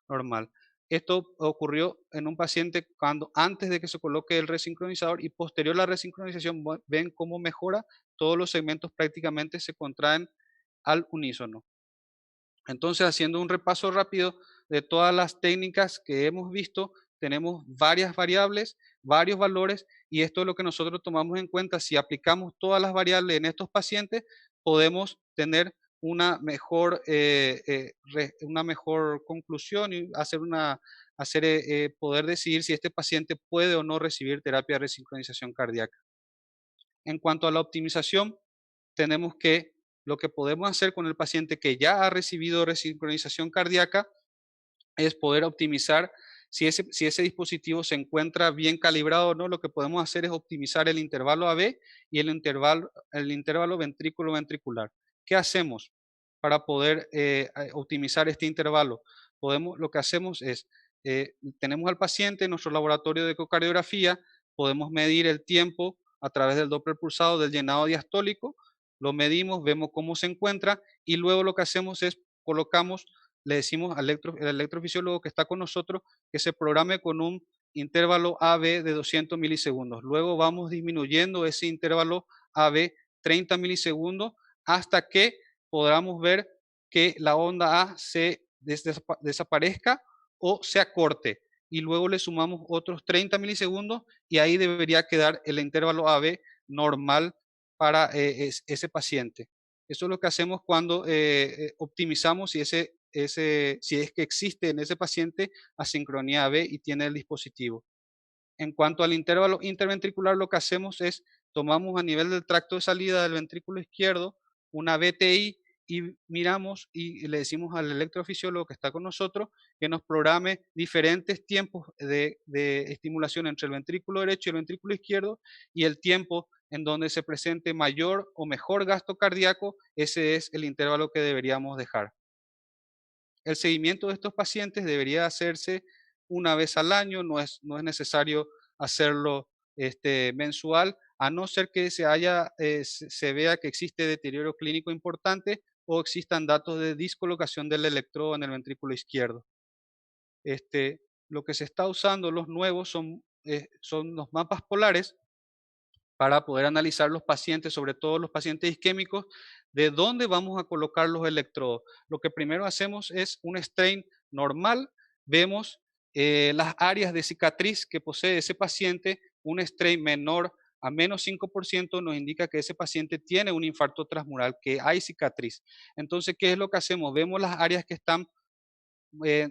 normal. Esto ocurrió en un paciente antes de que se coloque el resincronizador y posterior a la resincronización ven cómo mejora, todos los segmentos prácticamente se contraen al unísono. Entonces, haciendo un repaso rápido de todas las técnicas que hemos visto, tenemos varias variables, varios valores, y esto es lo que nosotros tomamos en cuenta. Si aplicamos todas las variables en estos pacientes, podemos tener una mejor conclusión y poder decidir si este paciente puede o no recibir terapia de resincronización cardíaca. En cuanto a la optimización, tenemos que lo que podemos hacer con el paciente que ya ha recibido resincronización cardíaca es poder optimizar si ese dispositivo se encuentra bien calibrado o no. Lo que podemos hacer es optimizar el intervalo AB y el intervalo ventrículo-ventricular. ¿Qué hacemos para poder optimizar este intervalo? Lo que hacemos es, tenemos al paciente en nuestro laboratorio de ecocardiografía, podemos medir el tiempo a través del Doppler pulsado del llenado diastólico, lo medimos, vemos cómo se encuentra y luego lo que hacemos es le decimos al electrofisiólogo que está con nosotros que se programe con un intervalo AB de 200 milisegundos. Luego vamos disminuyendo ese intervalo AB 30 milisegundos hasta que podamos ver que la onda A se desaparezca o se acorte. Y luego le sumamos otros 30 milisegundos y ahí debería quedar el intervalo AB normal para ese paciente. Eso es lo que hacemos cuando optimizamos si es que existe en ese paciente asincronía AB y tiene el dispositivo. En cuanto al intervalo interventricular, lo que hacemos es tomamos a nivel del tracto de salida del ventrículo izquierdo una BTI y miramos y le decimos al electrofisiólogo que está con nosotros que nos programe diferentes tiempos de estimulación entre el ventrículo derecho y el ventrículo izquierdo y el tiempo en donde se presente mayor o mejor gasto cardíaco, ese es el intervalo que deberíamos dejar. El seguimiento de estos pacientes debería hacerse una vez al año, no es necesario hacerlo mensual, a no ser que se vea que existe deterioro clínico importante o existan datos de discolocación del electrodo en el ventrículo izquierdo. Lo que se está usando, los nuevos, son los mapas polares para poder analizar los pacientes, sobre todo los pacientes isquémicos, de dónde vamos a colocar los electrodos. Lo que primero hacemos es un strain normal, vemos las áreas de cicatriz que posee ese paciente, un strain menor a menos 5% nos indica que ese paciente tiene un infarto transmural, que hay cicatriz. Entonces, ¿qué es lo que hacemos? Vemos las áreas que están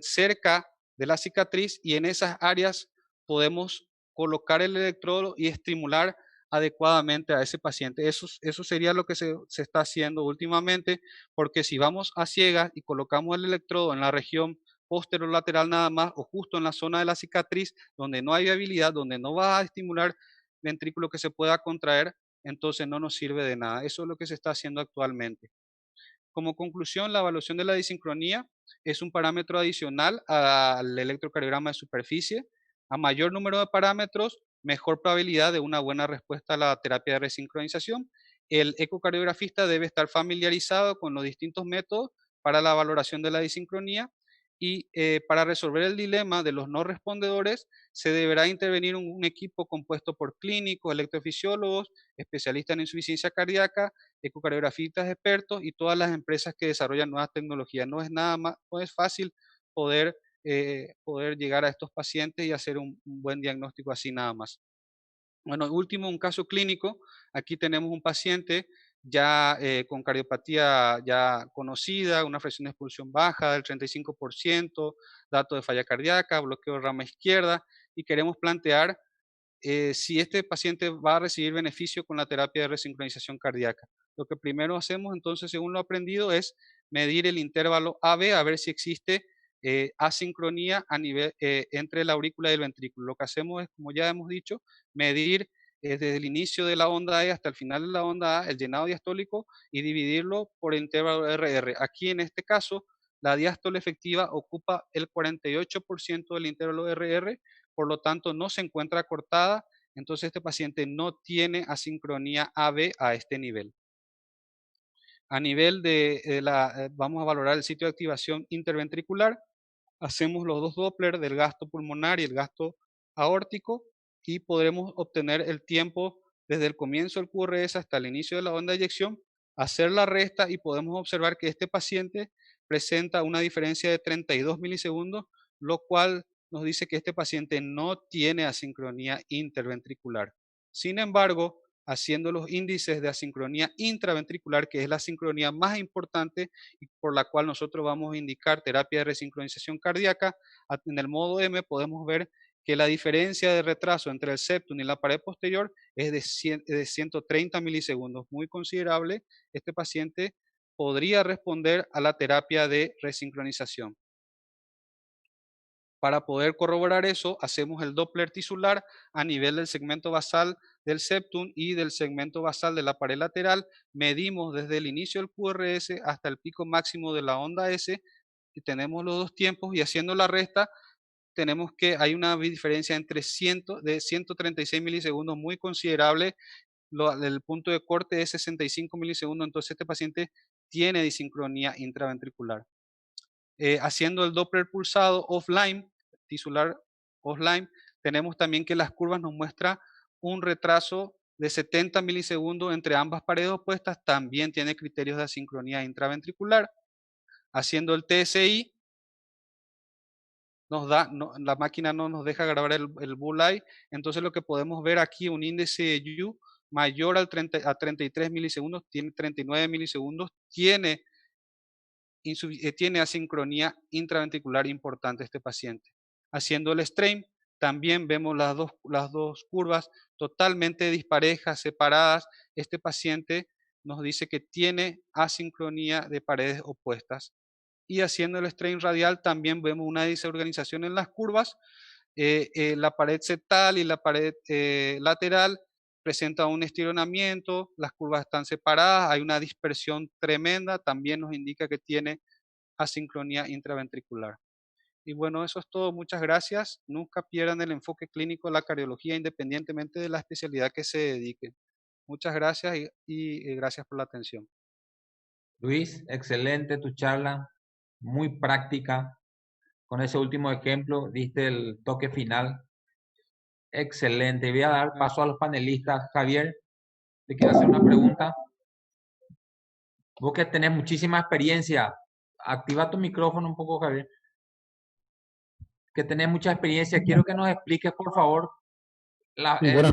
cerca de la cicatriz y en esas áreas podemos colocar el electrodo y estimular adecuadamente a ese paciente. Eso sería lo que se está haciendo últimamente, porque si vamos a ciegas y colocamos el electrodo en la región posterolateral nada más o justo en la zona de la cicatriz donde no hay viabilidad, donde no va a estimular ventrículo que se pueda contraer, entonces no nos sirve de nada. Eso es lo que se está haciendo actualmente. Como conclusión, la evaluación de la disincronía es un parámetro adicional al electrocardiograma de superficie. A mayor número de parámetros, mejor probabilidad de una buena respuesta a la terapia de resincronización. El ecocardiografista debe estar familiarizado con los distintos métodos para la valoración de la disincronía y para resolver el dilema de los no respondedores se deberá intervenir un equipo compuesto por clínicos, electrofisiólogos, especialistas en insuficiencia cardíaca, ecocardiografistas expertos y todas las empresas que desarrollan nuevas tecnologías. No es fácil poder llegar a estos pacientes y hacer un buen diagnóstico así nada más. Bueno, último, un caso clínico. Aquí tenemos un paciente ya con cardiopatía ya conocida, una fracción de expulsión baja del 35%, dato de falla cardíaca, bloqueo de rama izquierda, y queremos plantear si este paciente va a recibir beneficio con la terapia de resincronización cardíaca. Lo que primero hacemos entonces, según lo aprendido, es medir el intervalo AB, a ver si existe asincronía entre la aurícula y el ventrículo. Lo que hacemos es, como ya hemos dicho, medir desde el inicio de la onda E hasta el final de la onda A el llenado diastólico y dividirlo por el intervalo RR. Aquí en este caso, la diástole efectiva ocupa el 48% del intervalo RR, por lo tanto no se encuentra cortada, entonces este paciente no tiene asincronía AB a este nivel. A nivel vamos a valorar el sitio de activación interventricular. hacemos los dos Doppler del gasto pulmonar y el gasto aórtico y podremos obtener el tiempo desde el comienzo del QRS hasta el inicio de la onda de eyección, hacer la resta y podemos observar que este paciente presenta una diferencia de 32 milisegundos, lo cual nos dice que este paciente no tiene asincronía interventricular. Sin embargo, haciendo los índices de asincronía intraventricular, que es la sincronía más importante y por la cual nosotros vamos a indicar terapia de resincronización cardíaca, en el modo M podemos ver que la diferencia de retraso entre el septum y la pared posterior es de 130 milisegundos, muy considerable. Este paciente podría responder a la terapia de resincronización. Para poder corroborar eso, hacemos el Doppler tisular a nivel del segmento basal del septum y del segmento basal de la pared lateral. Medimos desde el inicio del QRS hasta el pico máximo de la onda S y tenemos los dos tiempos y haciendo la resta tenemos que hay una diferencia entre 136 milisegundos muy considerable. El punto de corte es 65 milisegundos, entonces este paciente tiene disincronía intraventricular. Haciendo el Doppler pulsado offline, tisular offline, tenemos también que las curvas nos muestran un retraso de 70 milisegundos entre ambas paredes opuestas, también tiene criterios de asincronía intraventricular. Haciendo el TSI, la máquina no nos deja grabar el bullseye, entonces lo que podemos ver aquí, un índice de U mayor a 33 milisegundos, tiene 39 milisegundos, tiene asincronía intraventricular importante este paciente. Haciendo el strain, también vemos las dos curvas totalmente disparejas, separadas. Este paciente nos dice que tiene asincronía de paredes opuestas. Y haciendo el strain radial también vemos una desorganización en las curvas. La pared septal y la pared lateral presenta un estironamiento, las curvas están separadas, hay una dispersión tremenda, también nos indica que tiene asincronía intraventricular. Y bueno, eso es todo, muchas gracias. Nunca pierdan el enfoque clínico de la cardiología independientemente de la especialidad que se dediquen. Muchas gracias y gracias por la atención. Luis, excelente tu charla, muy práctica. Con ese último ejemplo diste el toque final. Excelente. Voy a dar paso a los panelistas. Javier, te quiero hacer una pregunta. Vos que tenés muchísima experiencia, activa tu micrófono un poco, Javier. Que tenés mucha experiencia, quiero que nos expliques, por favor, el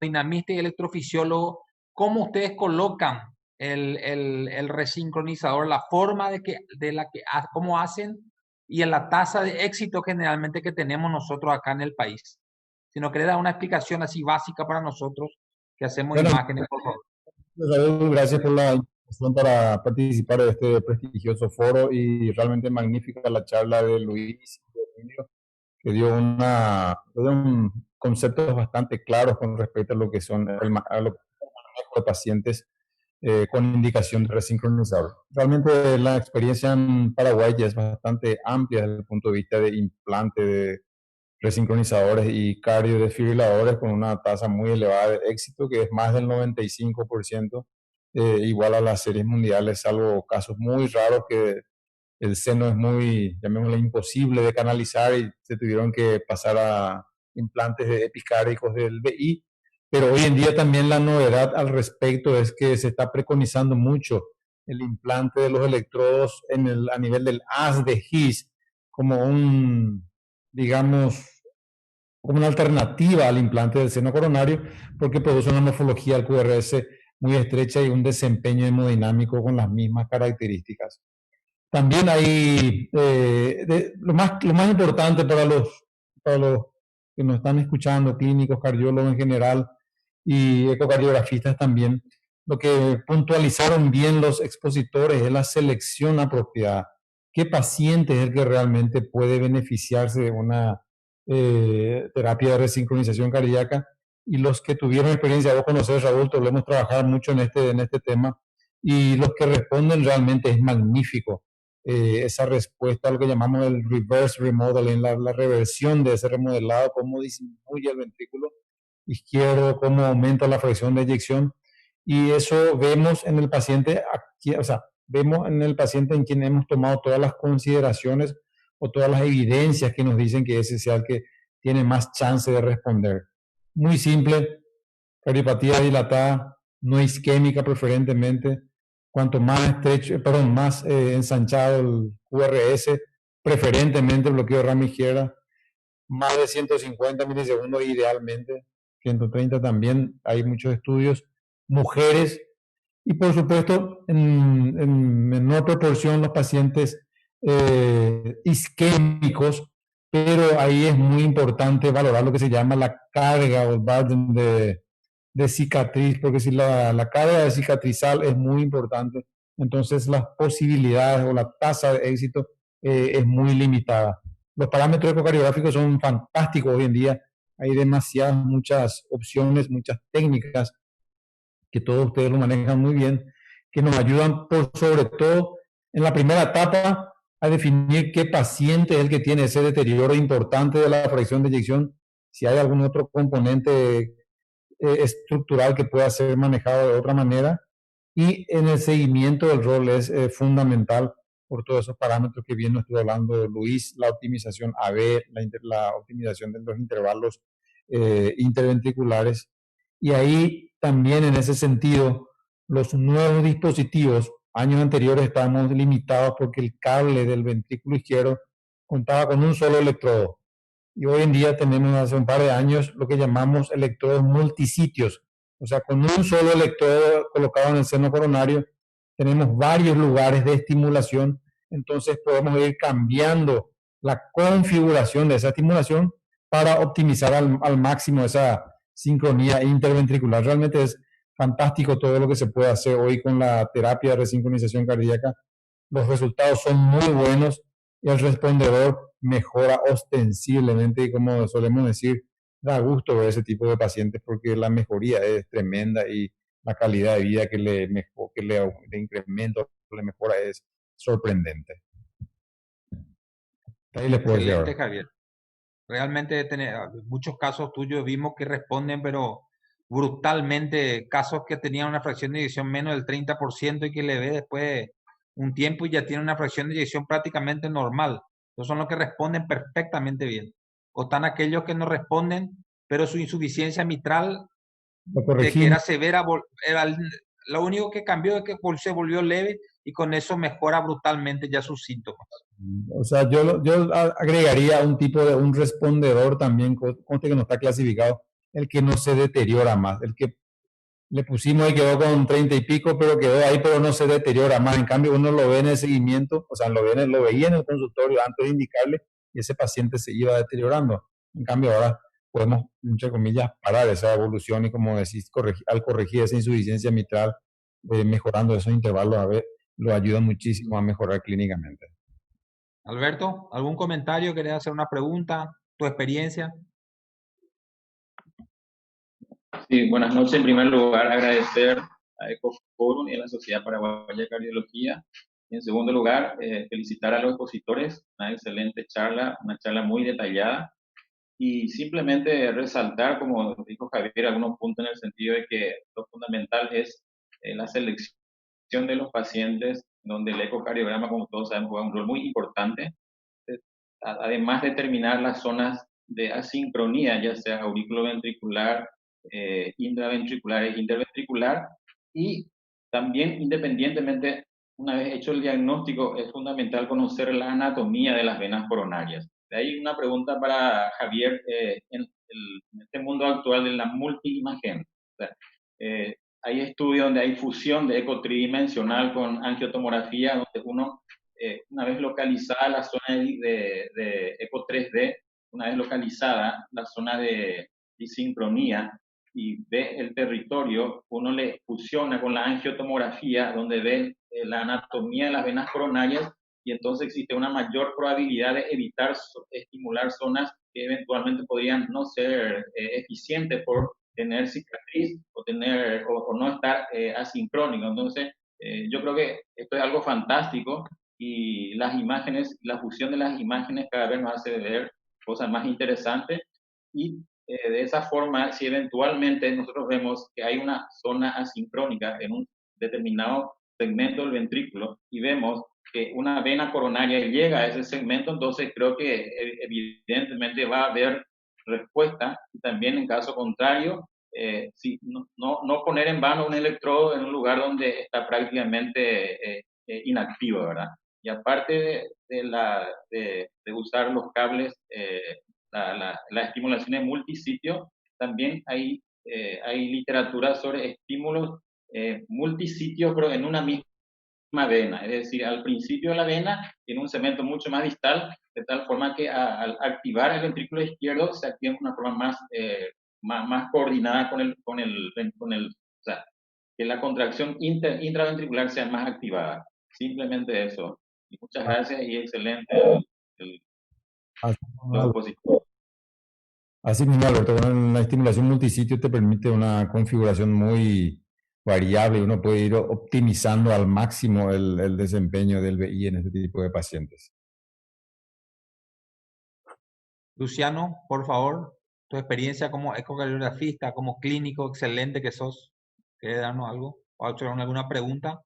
dinamista y electrofisiólogo, cómo ustedes colocan el resincronizador, la forma cómo hacen y en la tasa de éxito generalmente que tenemos nosotros acá en el país. Si nos querés dar una explicación así básica para nosotros que hacemos imágenes, por favor. Raúl, gracias por la invitación para participar de este prestigioso foro y realmente magnífica la charla de Luis y de Emilio, que dio conceptos bastante claros con respecto a lo que son el manejo de pacientes con indicación de resincronizador. Realmente la experiencia en Paraguay ya es bastante amplia desde el punto de vista de implante de resincronizadores y cardiodesfibriladores con una tasa muy elevada de éxito, que es más del 95%, igual a las series mundiales, salvo casos muy raros que el seno es muy, llamémoslo, imposible de canalizar y se tuvieron que pasar a implantes epicárdicos del BI. Pero hoy en día también la novedad al respecto es que se está preconizando mucho el implante de los electrodos a nivel del haz de His como digamos, como una alternativa al implante del seno coronario, porque produce una morfología del QRS muy estrecha y un desempeño hemodinámico con las mismas características. También hay lo más importante para los que nos están escuchando, clínicos, cardiólogos en general y ecocardiografistas también, lo que puntualizaron bien los expositores es la selección apropiada. ¿Qué paciente es el que realmente puede beneficiarse de una terapia de resincronización cardíaca? Y los que tuvieron experiencia, vos conocés, Raúl, hemos trabajado mucho en este tema, y los que responden realmente es magnífico. Esa respuesta a lo que llamamos el reverse remodeling, la reversión de ese remodelado, cómo disminuye el ventrículo izquierdo, cómo aumenta la fracción de eyección, y eso vemos en el paciente, vemos en el paciente en quien hemos tomado todas las consideraciones o todas las evidencias que nos dicen que ese sea el que tiene más chance de responder. Muy simple, cardiopatía dilatada, no isquémica preferentemente. Cuanto más estrecho, perdón, más ensanchado el QRS, preferentemente bloqueo de rama izquierda, más de 150 milisegundos idealmente, 130 también, hay muchos estudios, mujeres y por supuesto en menor proporción los pacientes isquémicos, pero ahí es muy importante valorar lo que se llama la carga o el burden de cicatriz, porque si la carga de cicatrizal es muy importante, entonces las posibilidades o la tasa de éxito es muy limitada. Los parámetros ecocardiográficos son fantásticos hoy en día, hay demasiadas, muchas opciones, muchas técnicas que todos ustedes lo manejan muy bien, que nos ayudan por sobre todo en la primera etapa a definir qué paciente es el que tiene ese deterioro importante de la fracción de eyección, si hay algún otro componente estructural que pueda ser manejado de otra manera, y en el seguimiento del rol es fundamental por todos esos parámetros que bien nos estuvo hablando Luis, la optimización AB, la optimización de los intervalos interventriculares, y ahí también en ese sentido los nuevos dispositivos, años anteriores estábamos limitados porque el cable del ventrículo izquierdo contaba con un solo electrodo, y hoy en día tenemos hace un par de años lo que llamamos electrodos multisitios. O sea, con un solo electrodo colocado en el seno coronario, tenemos varios lugares de estimulación, entonces podemos ir cambiando la configuración de esa estimulación para optimizar al máximo esa sincronía interventricular. Realmente es fantástico todo lo que se puede hacer hoy con la terapia de resincronización cardíaca. Los resultados son muy buenos y el respondedor mejora ostensiblemente, y como solemos decir, da gusto ver ese tipo de pacientes porque la mejoría es tremenda y la calidad de vida que le incrementa, le mejora es sorprendente. Ahí les puedo decir Excelente, ahora. Javier. Realmente muchos casos tuyos vimos que responden, pero brutalmente, casos que tenían una fracción de eyección menos del 30% y que le ve después un tiempo y ya tiene una fracción de eyección prácticamente normal. Esos son los que responden perfectamente bien. O están aquellos que no responden, pero su insuficiencia mitral, Lo de que corregimos. era severa, lo único que cambió es que se volvió leve y con eso mejora brutalmente ya sus síntomas. O sea, yo agregaría un tipo de un respondedor también, conste que no está clasificado, el que no se deteriora más, el que le pusimos y quedó con 30 y pico, pero quedó ahí, pero no se deteriora más. En cambio, uno lo ve en el seguimiento, o sea, lo veía en el consultorio antes de indicarle y ese paciente se iba deteriorando. En cambio, ahora podemos, entre comillas, parar esa evolución y, como decís, al corregir esa insuficiencia mitral, mejorando esos intervalos, a ver, lo ayuda muchísimo a mejorar clínicamente. Alberto, ¿algún comentario? ¿Querés hacer una pregunta? ¿Tu experiencia? Sí, buenas noches. En primer lugar, agradecer a Ecoforum y a la Sociedad Paraguaya de Cardiología. Y en segundo lugar, felicitar a los expositores, una excelente charla, una charla muy detallada. Y simplemente resaltar, como dijo Javier, algunos puntos en el sentido de que lo fundamental es la selección de los pacientes, donde el ecocardiograma, como todos sabemos, juega un rol muy importante. Además de determinar las zonas de asincronía, ya sea auriculoventricular, intraventricular e interventricular, y también independientemente, una vez hecho el diagnóstico, es fundamental conocer la anatomía de las venas coronarias. De ahí una pregunta para Javier, en este mundo actual de la multiimagen. O sea, hay estudios donde hay fusión de eco tridimensional con angiotomografía, donde uno, una vez localizada la zona de eco 3D, una vez localizada la zona de disincronía y ve el territorio, uno le fusiona con la angiotomografía, donde ve la anatomía de las venas coronarias, y entonces existe una mayor probabilidad de evitar estimular zonas que eventualmente podrían no ser eficientes por tener cicatriz o no estar asincrónico. Entonces, yo creo que esto es algo fantástico, y las imágenes, la fusión de las imágenes cada vez nos hace ver cosas más interesantes, y de esa forma, si eventualmente nosotros vemos que hay una zona asincrónica en un determinado segmento del ventrículo y vemos que una vena coronaria llega a ese segmento, entonces creo que evidentemente va a haber respuesta. Y también en caso contrario, si no poner en vano un electrodo en un lugar donde está prácticamente inactivo, ¿verdad? Y aparte de usar los cables, la estimulación en multisitio, también hay literatura sobre estímulos multisitios, pero en una misma vena, es decir, al principio de la vena tiene un segmento mucho más distal, de tal forma que al activar el ventrículo izquierdo se activa de una forma más coordinada o sea, que la contracción intraventricular sea más activada. Simplemente eso. Y muchas gracias y excelente los positivos. Así mismo, Alberto, con la estimulación multisitio te permite una configuración muy variable y uno puede ir optimizando al máximo el desempeño del VI en este tipo de pacientes. Luciano, por favor, tu experiencia como ecocardiografista, como clínico excelente que sos, ¿quieres darnos algo? ¿O hacer alguna pregunta?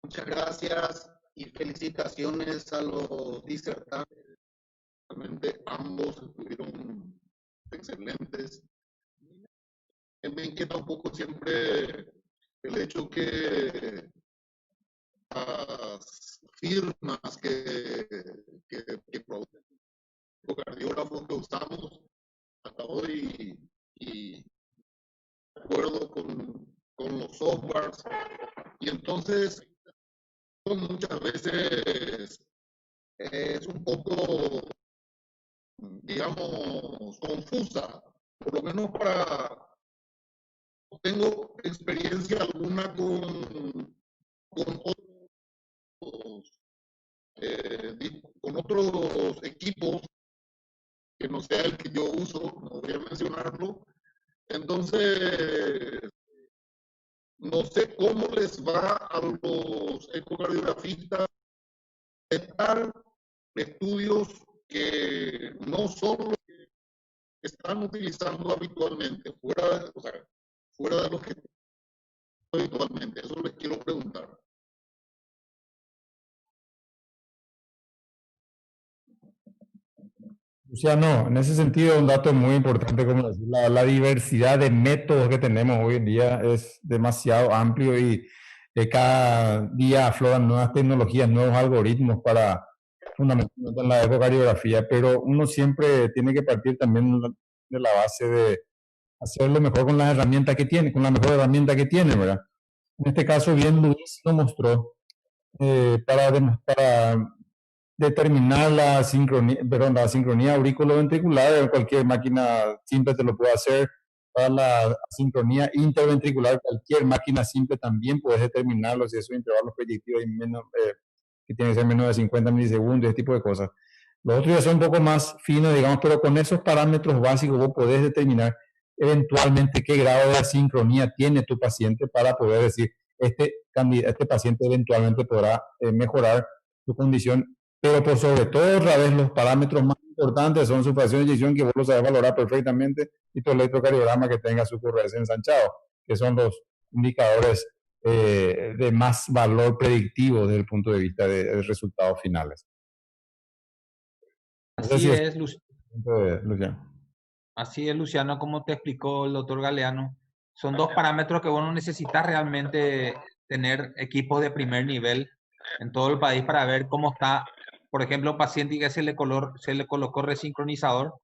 Muchas gracias y felicitaciones a los disertantes. Realmente ambos estuvieron excelentes. Me inquieta un poco siempre el hecho que las firmas que producen los cardiógrafos que usamos hasta hoy y de acuerdo con los softwares, y entonces muchas veces es un poco, digamos, confusa, por lo menos no tengo experiencia alguna con otros equipos que no sea el que yo uso, no voy a mencionarlo. Entonces, no sé cómo les va a los ecocardiografistas estar estudios que no son los que están utilizando habitualmente, fuera de los que habitualmente. Eso les quiero preguntar. Luciano, en ese sentido, un dato muy importante, como decir, la diversidad de métodos que tenemos hoy en día es demasiado amplio y cada día afloran nuevas tecnologías, nuevos algoritmos para fundamentalmente en la ecocardiografía, pero uno siempre tiene que partir también de la base de hacerlo mejor con las herramientas que tiene, con la mejor herramienta que tiene, ¿verdad? En este caso, bien Luis lo mostró para determinar la sincronía auriculoventricular. En cualquier máquina simple te lo puede hacer. Para la sincronía interventricular, cualquier máquina simple también puedes determinarlo, si esos intervalos proyectivos que tienen que ser menos de 50 milisegundos, ese tipo de cosas. Los otros ya son un poco más finos, digamos, pero con esos parámetros básicos vos podés determinar eventualmente qué grado de asincronía tiene tu paciente para poder decir, este paciente eventualmente podrá mejorar su condición, pero por sobre todo, otra vez, los parámetros más importantes son su fracción de eyección, que vos lo sabés valorar perfectamente, y tu electrocardiograma que tenga su QRS ensanchado, que son los indicadores de más valor predictivo desde el punto de vista de resultados finales. Así es, Luciano. Así es, Luciano, como te explicó el doctor Galeano. Son dos parámetros que uno necesita realmente tener equipos de primer nivel en todo el país para ver cómo está, por ejemplo, un paciente que se le colocó resincronizador,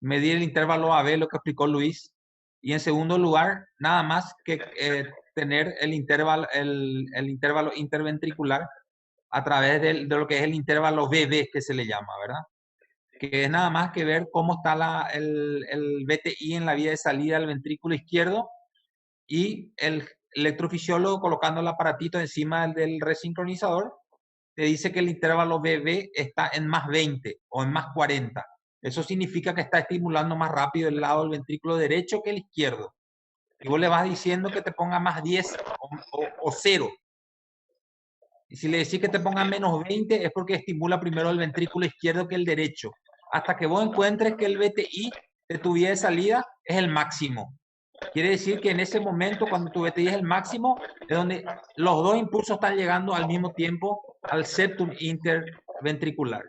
medir el intervalo AB, lo que explicó Luis, y en segundo lugar, nada más que tener el intervalo interventricular a través de lo que es el intervalo BB, que se le llama, ¿verdad? Que es nada más que ver cómo está el BTI en la vía de salida del ventrículo izquierdo y el electrofisiólogo colocando el aparatito encima del resincronizador te dice que el intervalo BB está en más 20 o en más 40. Eso significa que está estimulando más rápido el lado del ventrículo derecho que el izquierdo. Y vos le vas diciendo que te ponga más 10 o 0. Y si le decís que te ponga menos 20 es porque estimula primero el ventrículo izquierdo que el derecho. Hasta que vos encuentres que el BTI de tu vía de salida es el máximo. Quiere decir que en ese momento, cuando tu VTI es el máximo, es donde los dos impulsos están llegando al mismo tiempo al septum interventricular.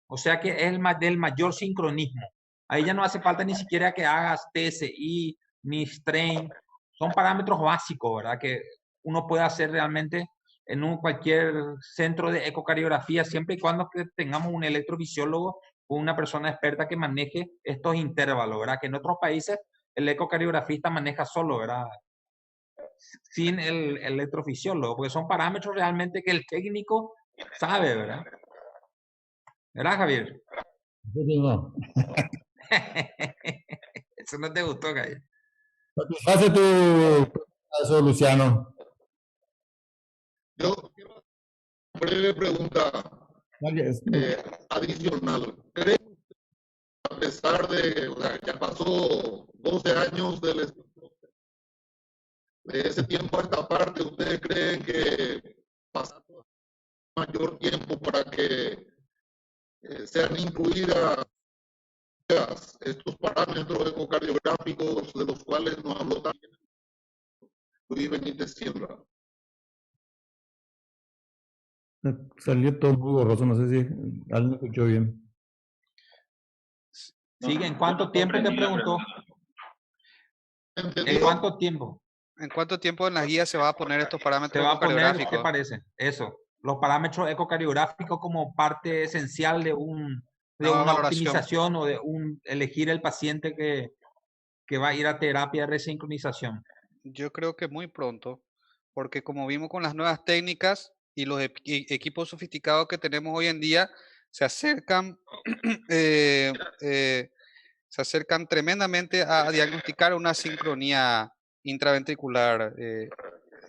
O sea que es del mayor sincronismo. Ahí ya no hace falta ni siquiera que hagas TSI ni strain. Son parámetros básicos, ¿verdad? Que uno puede hacer realmente en cualquier centro de ecocardiografía, siempre y cuando tengamos un electrofisiólogo o una persona experta que maneje estos intervalos, ¿verdad? Que en otros países el ecocardiografista maneja solo, ¿verdad? Sin el electrofisiólogo, porque son parámetros realmente que el técnico sabe, ¿verdad? ¿Verdad, Javier? No. Eso no te gustó, Javier. Hace tu caso, Luciano. Yo quiero hacer una breve pregunta Vale, adicional. ¿Cree que a pesar de, o sea, ya pasó 12 años de ese tiempo a esta parte, ustedes creen que pasa mayor tiempo para que sean incluidas estos parámetros ecocardiográficos de los cuales nos habló también Luis Benítez Siembra? Salió todo muy borroso, no sé si alguien me escuchó bien. Sigue, ¿en cuánto tiempo te preguntó? ¿En cuánto tiempo? ¿En cuánto tiempo en la guía se va a poner estos Te parámetros va a poner, ¿qué ecocardiográficos? parece? Eso, los parámetros ecocardiográficos como parte esencial de Nueva una valoración. optimización o de elegir el paciente que va a ir a terapia de resincronización. Yo creo que muy pronto, porque como vimos con las nuevas técnicas y los equipos sofisticados que tenemos hoy en día, se acercan, se acercan tremendamente a diagnosticar una sincronía intraventricular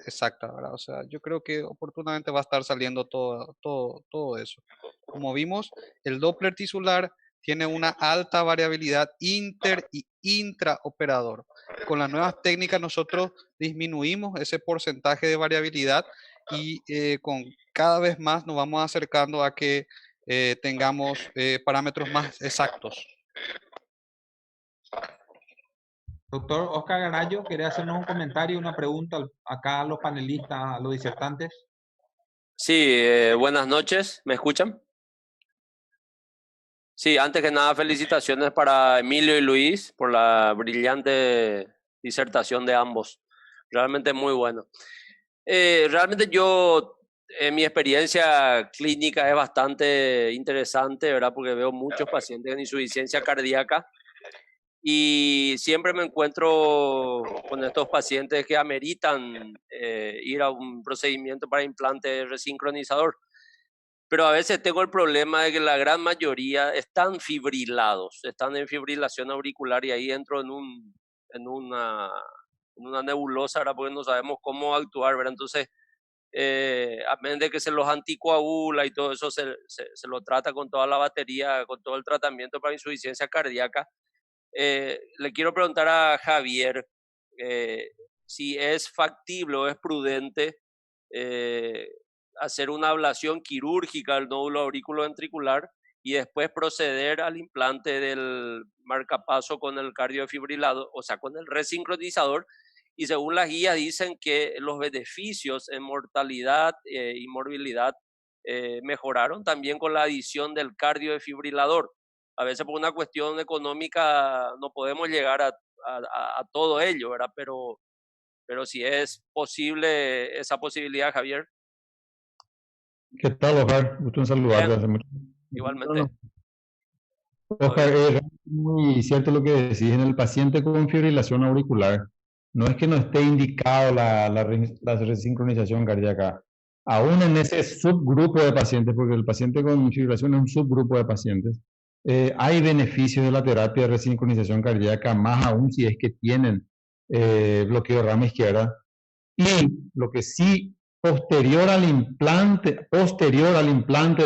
exacta, ¿verdad? O sea, yo creo que oportunamente va a estar saliendo todo eso. Como vimos, el Doppler tisular tiene una alta variabilidad inter y intraoperador. Con las nuevas técnicas nosotros disminuimos ese porcentaje de variabilidad y con cada vez más nos vamos acercando a que tengamos parámetros más exactos. Doctor Oscar Garayo, ¿quiere hacernos un comentario, una pregunta acá a los panelistas, a los disertantes? Sí, buenas noches, ¿me escuchan? Sí, antes que nada, felicitaciones para Emilio y Luis por la brillante disertación de ambos. Realmente muy bueno. Realmente yo, mi experiencia clínica es bastante interesante, ¿verdad? Porque veo muchos pacientes en insuficiencia cardíaca y siempre me encuentro con estos pacientes que ameritan ir a un procedimiento para implante resincronizador. Pero a veces tengo el problema de que la gran mayoría están fibrilados, están en fibrilación auricular y ahí entro en una nebulosa, ¿verdad? Porque no sabemos cómo actuar, ¿verdad? Entonces, a menos de que se los anticoagula y todo eso, se lo trata con toda la batería, con todo el tratamiento para insuficiencia cardíaca. Le quiero preguntar a Javier si es factible o es prudente hacer una ablación quirúrgica del nódulo auriculoventricular y después proceder al implante del marcapaso con el cardiofibrilador, o sea, con el resincronizador. Y según las guías dicen que los beneficios en mortalidad y morbilidad mejoraron también con la adición del cardiofibrilador. A veces por una cuestión económica no podemos llegar a todo ello, ¿verdad? Pero si es posible esa posibilidad, Javier. ¿Qué tal, Oscar? Gusto en saludarte. Hace mucho. Igualmente. Oscar, es muy cierto lo que decís. En el paciente con fibrilación auricular, no es que no esté indicado la resincronización cardíaca. Aún en ese subgrupo de pacientes, porque el paciente con fibrilación es un subgrupo de pacientes, hay beneficios de la terapia de resincronización cardíaca, más aún si es que tienen bloqueo de rama izquierda. Y lo que sí, posterior al implante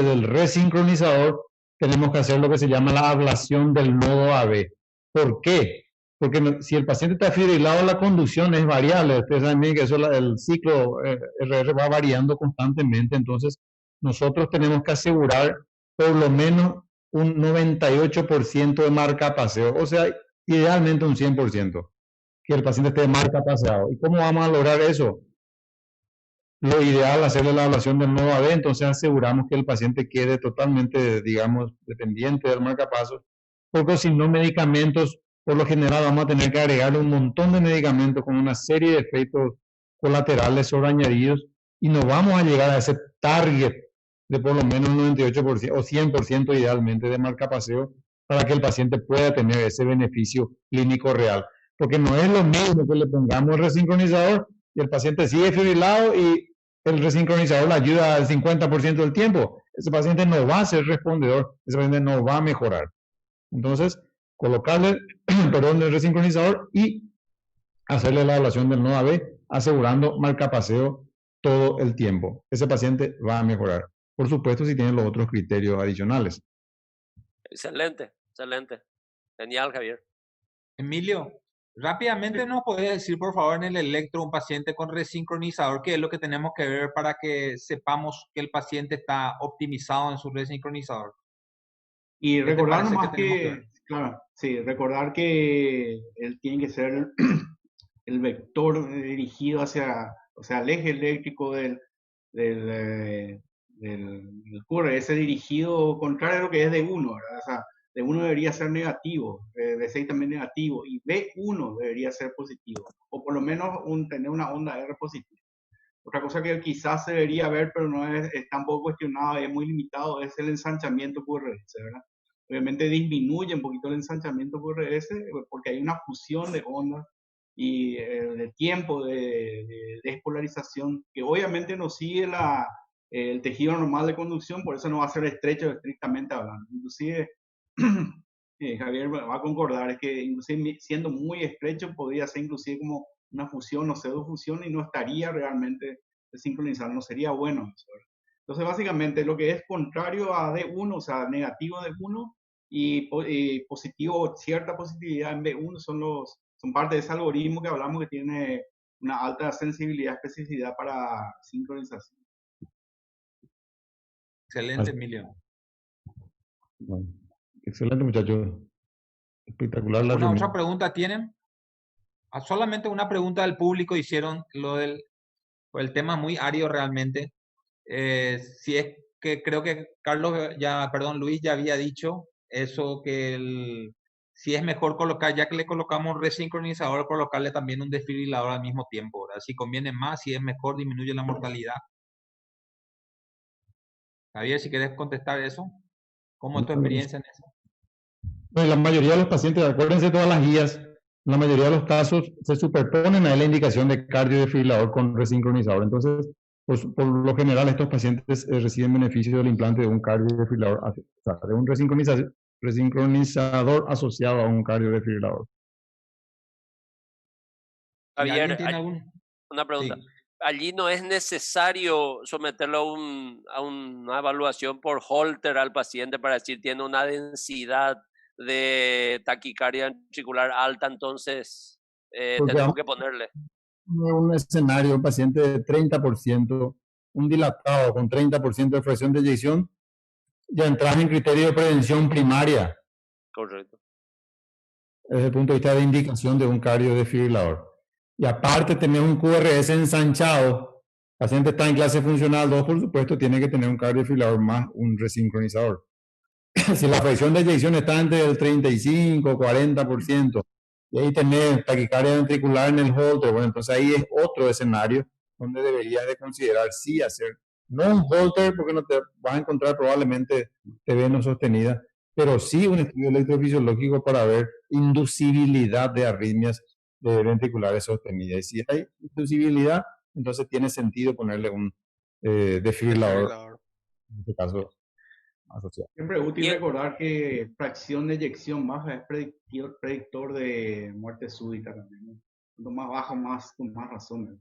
del resincronizador, tenemos que hacer lo que se llama la ablación del nodo AB. ¿Por qué? Porque si el paciente está fibrilado, la conducción es variable. Ustedes saben bien que eso, el ciclo RR va variando constantemente. Entonces, nosotros tenemos que asegurar por lo menos un 98% de marcapaseo. O sea, idealmente un 100%, que el paciente esté marcapaseado. ¿Y cómo vamos a lograr eso? Lo ideal es hacerle la evaluación del nodo AB, entonces aseguramos que el paciente quede totalmente, digamos, dependiente del marcapasos, porque si no medicamentos, por lo general vamos a tener que agregarle un montón de medicamentos con una serie de efectos colaterales sobreañadidos y no vamos a llegar a ese target de por lo menos un 98% o 100% idealmente de marcapaseo para que el paciente pueda tener ese beneficio clínico real. Porque no es lo mismo que le pongamos el resincronizador y el paciente sigue fibrilado y el resincronizador le ayuda al 50% del tiempo. Ese paciente no va a ser respondedor, ese paciente no va a mejorar. Entonces, colocarle, perdón, el resincronizador y hacerle la evaluación del nodo AB, asegurando marcapaseo todo el tiempo. Ese paciente va a mejorar. Por supuesto, si tiene los otros criterios adicionales. Excelente, excelente. Genial, Javier. Emilio, rápidamente nos podés decir, por favor, en el electro, un paciente con resincronizador, qué es lo que tenemos que ver para que sepamos que el paciente está optimizado en su resincronizador. Y ¿Qué te recordar parece nomás que tenemos que que, ver? claro, sí, recordar que él tiene que ser el vector dirigido hacia, o sea, el eje eléctrico del QRS dirigido contrario a lo que es D1, ¿verdad? O sea, D1 debería ser negativo, D6 también negativo, y B1 debería ser positivo, o por lo menos tener una onda R positiva. Otra cosa que quizás se debería ver, pero no está un poco cuestionado, es muy limitado, es el ensanchamiento QRS, ¿verdad? Obviamente disminuye un poquito el ensanchamiento QRS porque hay una fusión de ondas y de tiempo de despolarización que obviamente no sigue el tejido normal de conducción, por eso no va a ser estrecho estrictamente hablando. Inclusive, Javier va a concordar, es que inclusive siendo muy estrecho podría ser inclusive como una fusión o pseudofusión y no estaría realmente sincronizado, no sería bueno eso, ¿verdad? Entonces, básicamente, lo que es contrario a D1, o sea, negativo D1 y positivo, cierta positividad en B1 son parte de ese algoritmo que hablamos que tiene una alta sensibilidad, especificidad para sincronización. Excelente, Emilio. Bueno, excelente, muchachos. Espectacular la ¿Alguna otra reunión. pregunta tienen? Solamente una pregunta del público hicieron por el tema muy árido realmente. Si es que creo que Luis ya había dicho eso, si es mejor colocar, ya que le colocamos un resincronizador, colocarle también un desfibrilador al mismo tiempo, ¿verdad? Si conviene más, si es mejor, disminuye la mortalidad. Javier, si quieres contestar eso, ¿cómo es tu experiencia en eso? Bueno, la mayoría de los pacientes, acuérdense de todas las guías, en la mayoría de los casos se superponen a la indicación de cardiodesfibrilador con resincronizador. Entonces, pues, por lo general, estos pacientes reciben beneficio del implante de un cardiodesfibrilador, o sea, de un resincronizador asociado a un cardiodesfibrilador. ¿Y Javier, alguien tiene algún? una pregunta. Sí. Allí no es necesario someterlo a una evaluación por Holter al paciente para decir tiene una densidad de taquicardia ventricular alta, entonces Porque tenemos que ponerle. un escenario, un paciente de 30%, un dilatado con 30% de fracción de eyección, ya entras en criterio de prevención primaria Correcto. desde el punto de vista de indicación de un cardiodesfibrilador. Y aparte tener un QRS ensanchado, el paciente está en clase funcional 2, por supuesto, tiene que tener un cardiodesfibrilador más un resincronizador. Si la fracción de eyección está entre el 35 o 40%, y ahí tener taquicardia ventricular en el holter, bueno, entonces ahí es otro escenario donde deberías de considerar sí hacer, no un holter porque no te vas a encontrar probablemente TV no sostenida, pero sí un estudio electrofisiológico para ver inducibilidad de arritmias ventriculares sostenidas. Y si hay inducibilidad, entonces tiene sentido ponerle un desfibrilador, en este caso asociado. Siempre es útil recordar que fracción de eyección baja es predictor de muerte súbita también, ¿no? Cuanto más bajo, con más razón, ¿no?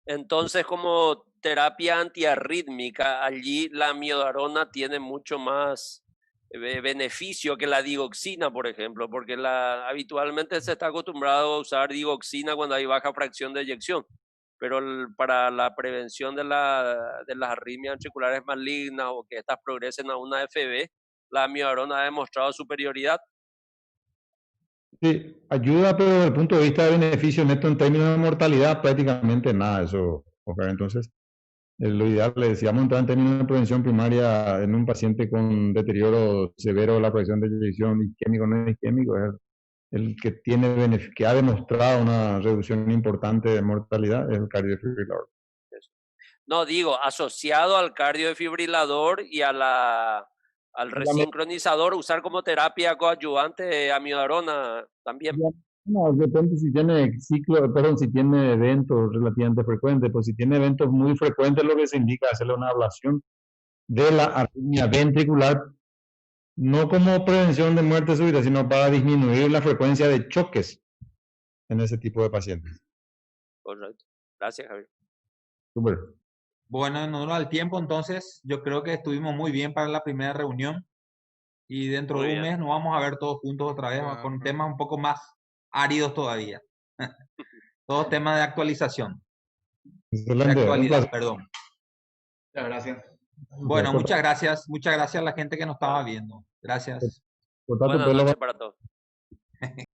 Entonces, como terapia antiarrítmica, allí la amiodarona tiene mucho más beneficio que la digoxina, por ejemplo, porque habitualmente se está acostumbrado a usar digoxina cuando hay baja fracción de eyección, pero para la prevención de las arritmias ventriculares malignas o que estas progresen a una AFB, la amiodarona ha demostrado superioridad. Sí, ayuda, pero desde el punto de vista de beneficio neto en términos de mortalidad, prácticamente nada eso, Oscar. Entonces, lo ideal, si vamos a entrar en términos de prevención primaria en un paciente con deterioro severo de la presión de eyección isquémico o no isquémico, es el que que ha demostrado una reducción importante de mortalidad, es el cardiofibrilador. No, digo, asociado al cardiofibrilador y al resincronizador, usar como terapia coadyuvante amiodarona también. No, depende si tiene si tiene eventos relativamente frecuentes, pues si tiene eventos muy frecuentes, lo que se indica es hacerle una ablación de la arritmia ventricular, no como prevención de muerte súbita, sino para disminuir la frecuencia de choques en ese tipo de pacientes. Correcto. Gracias, Javier. Súper. Bueno, en honor al tiempo, entonces, yo creo que estuvimos muy bien para la primera reunión y dentro de un mes nos vamos a ver todos juntos otra vez con temas un poco más áridos todavía. Todos temas de actualización. Excelente. De actualidad, perdón. Muchas gracias. Bueno, muchas gracias a la gente que nos estaba viendo. Gracias. Buenas noches para todos.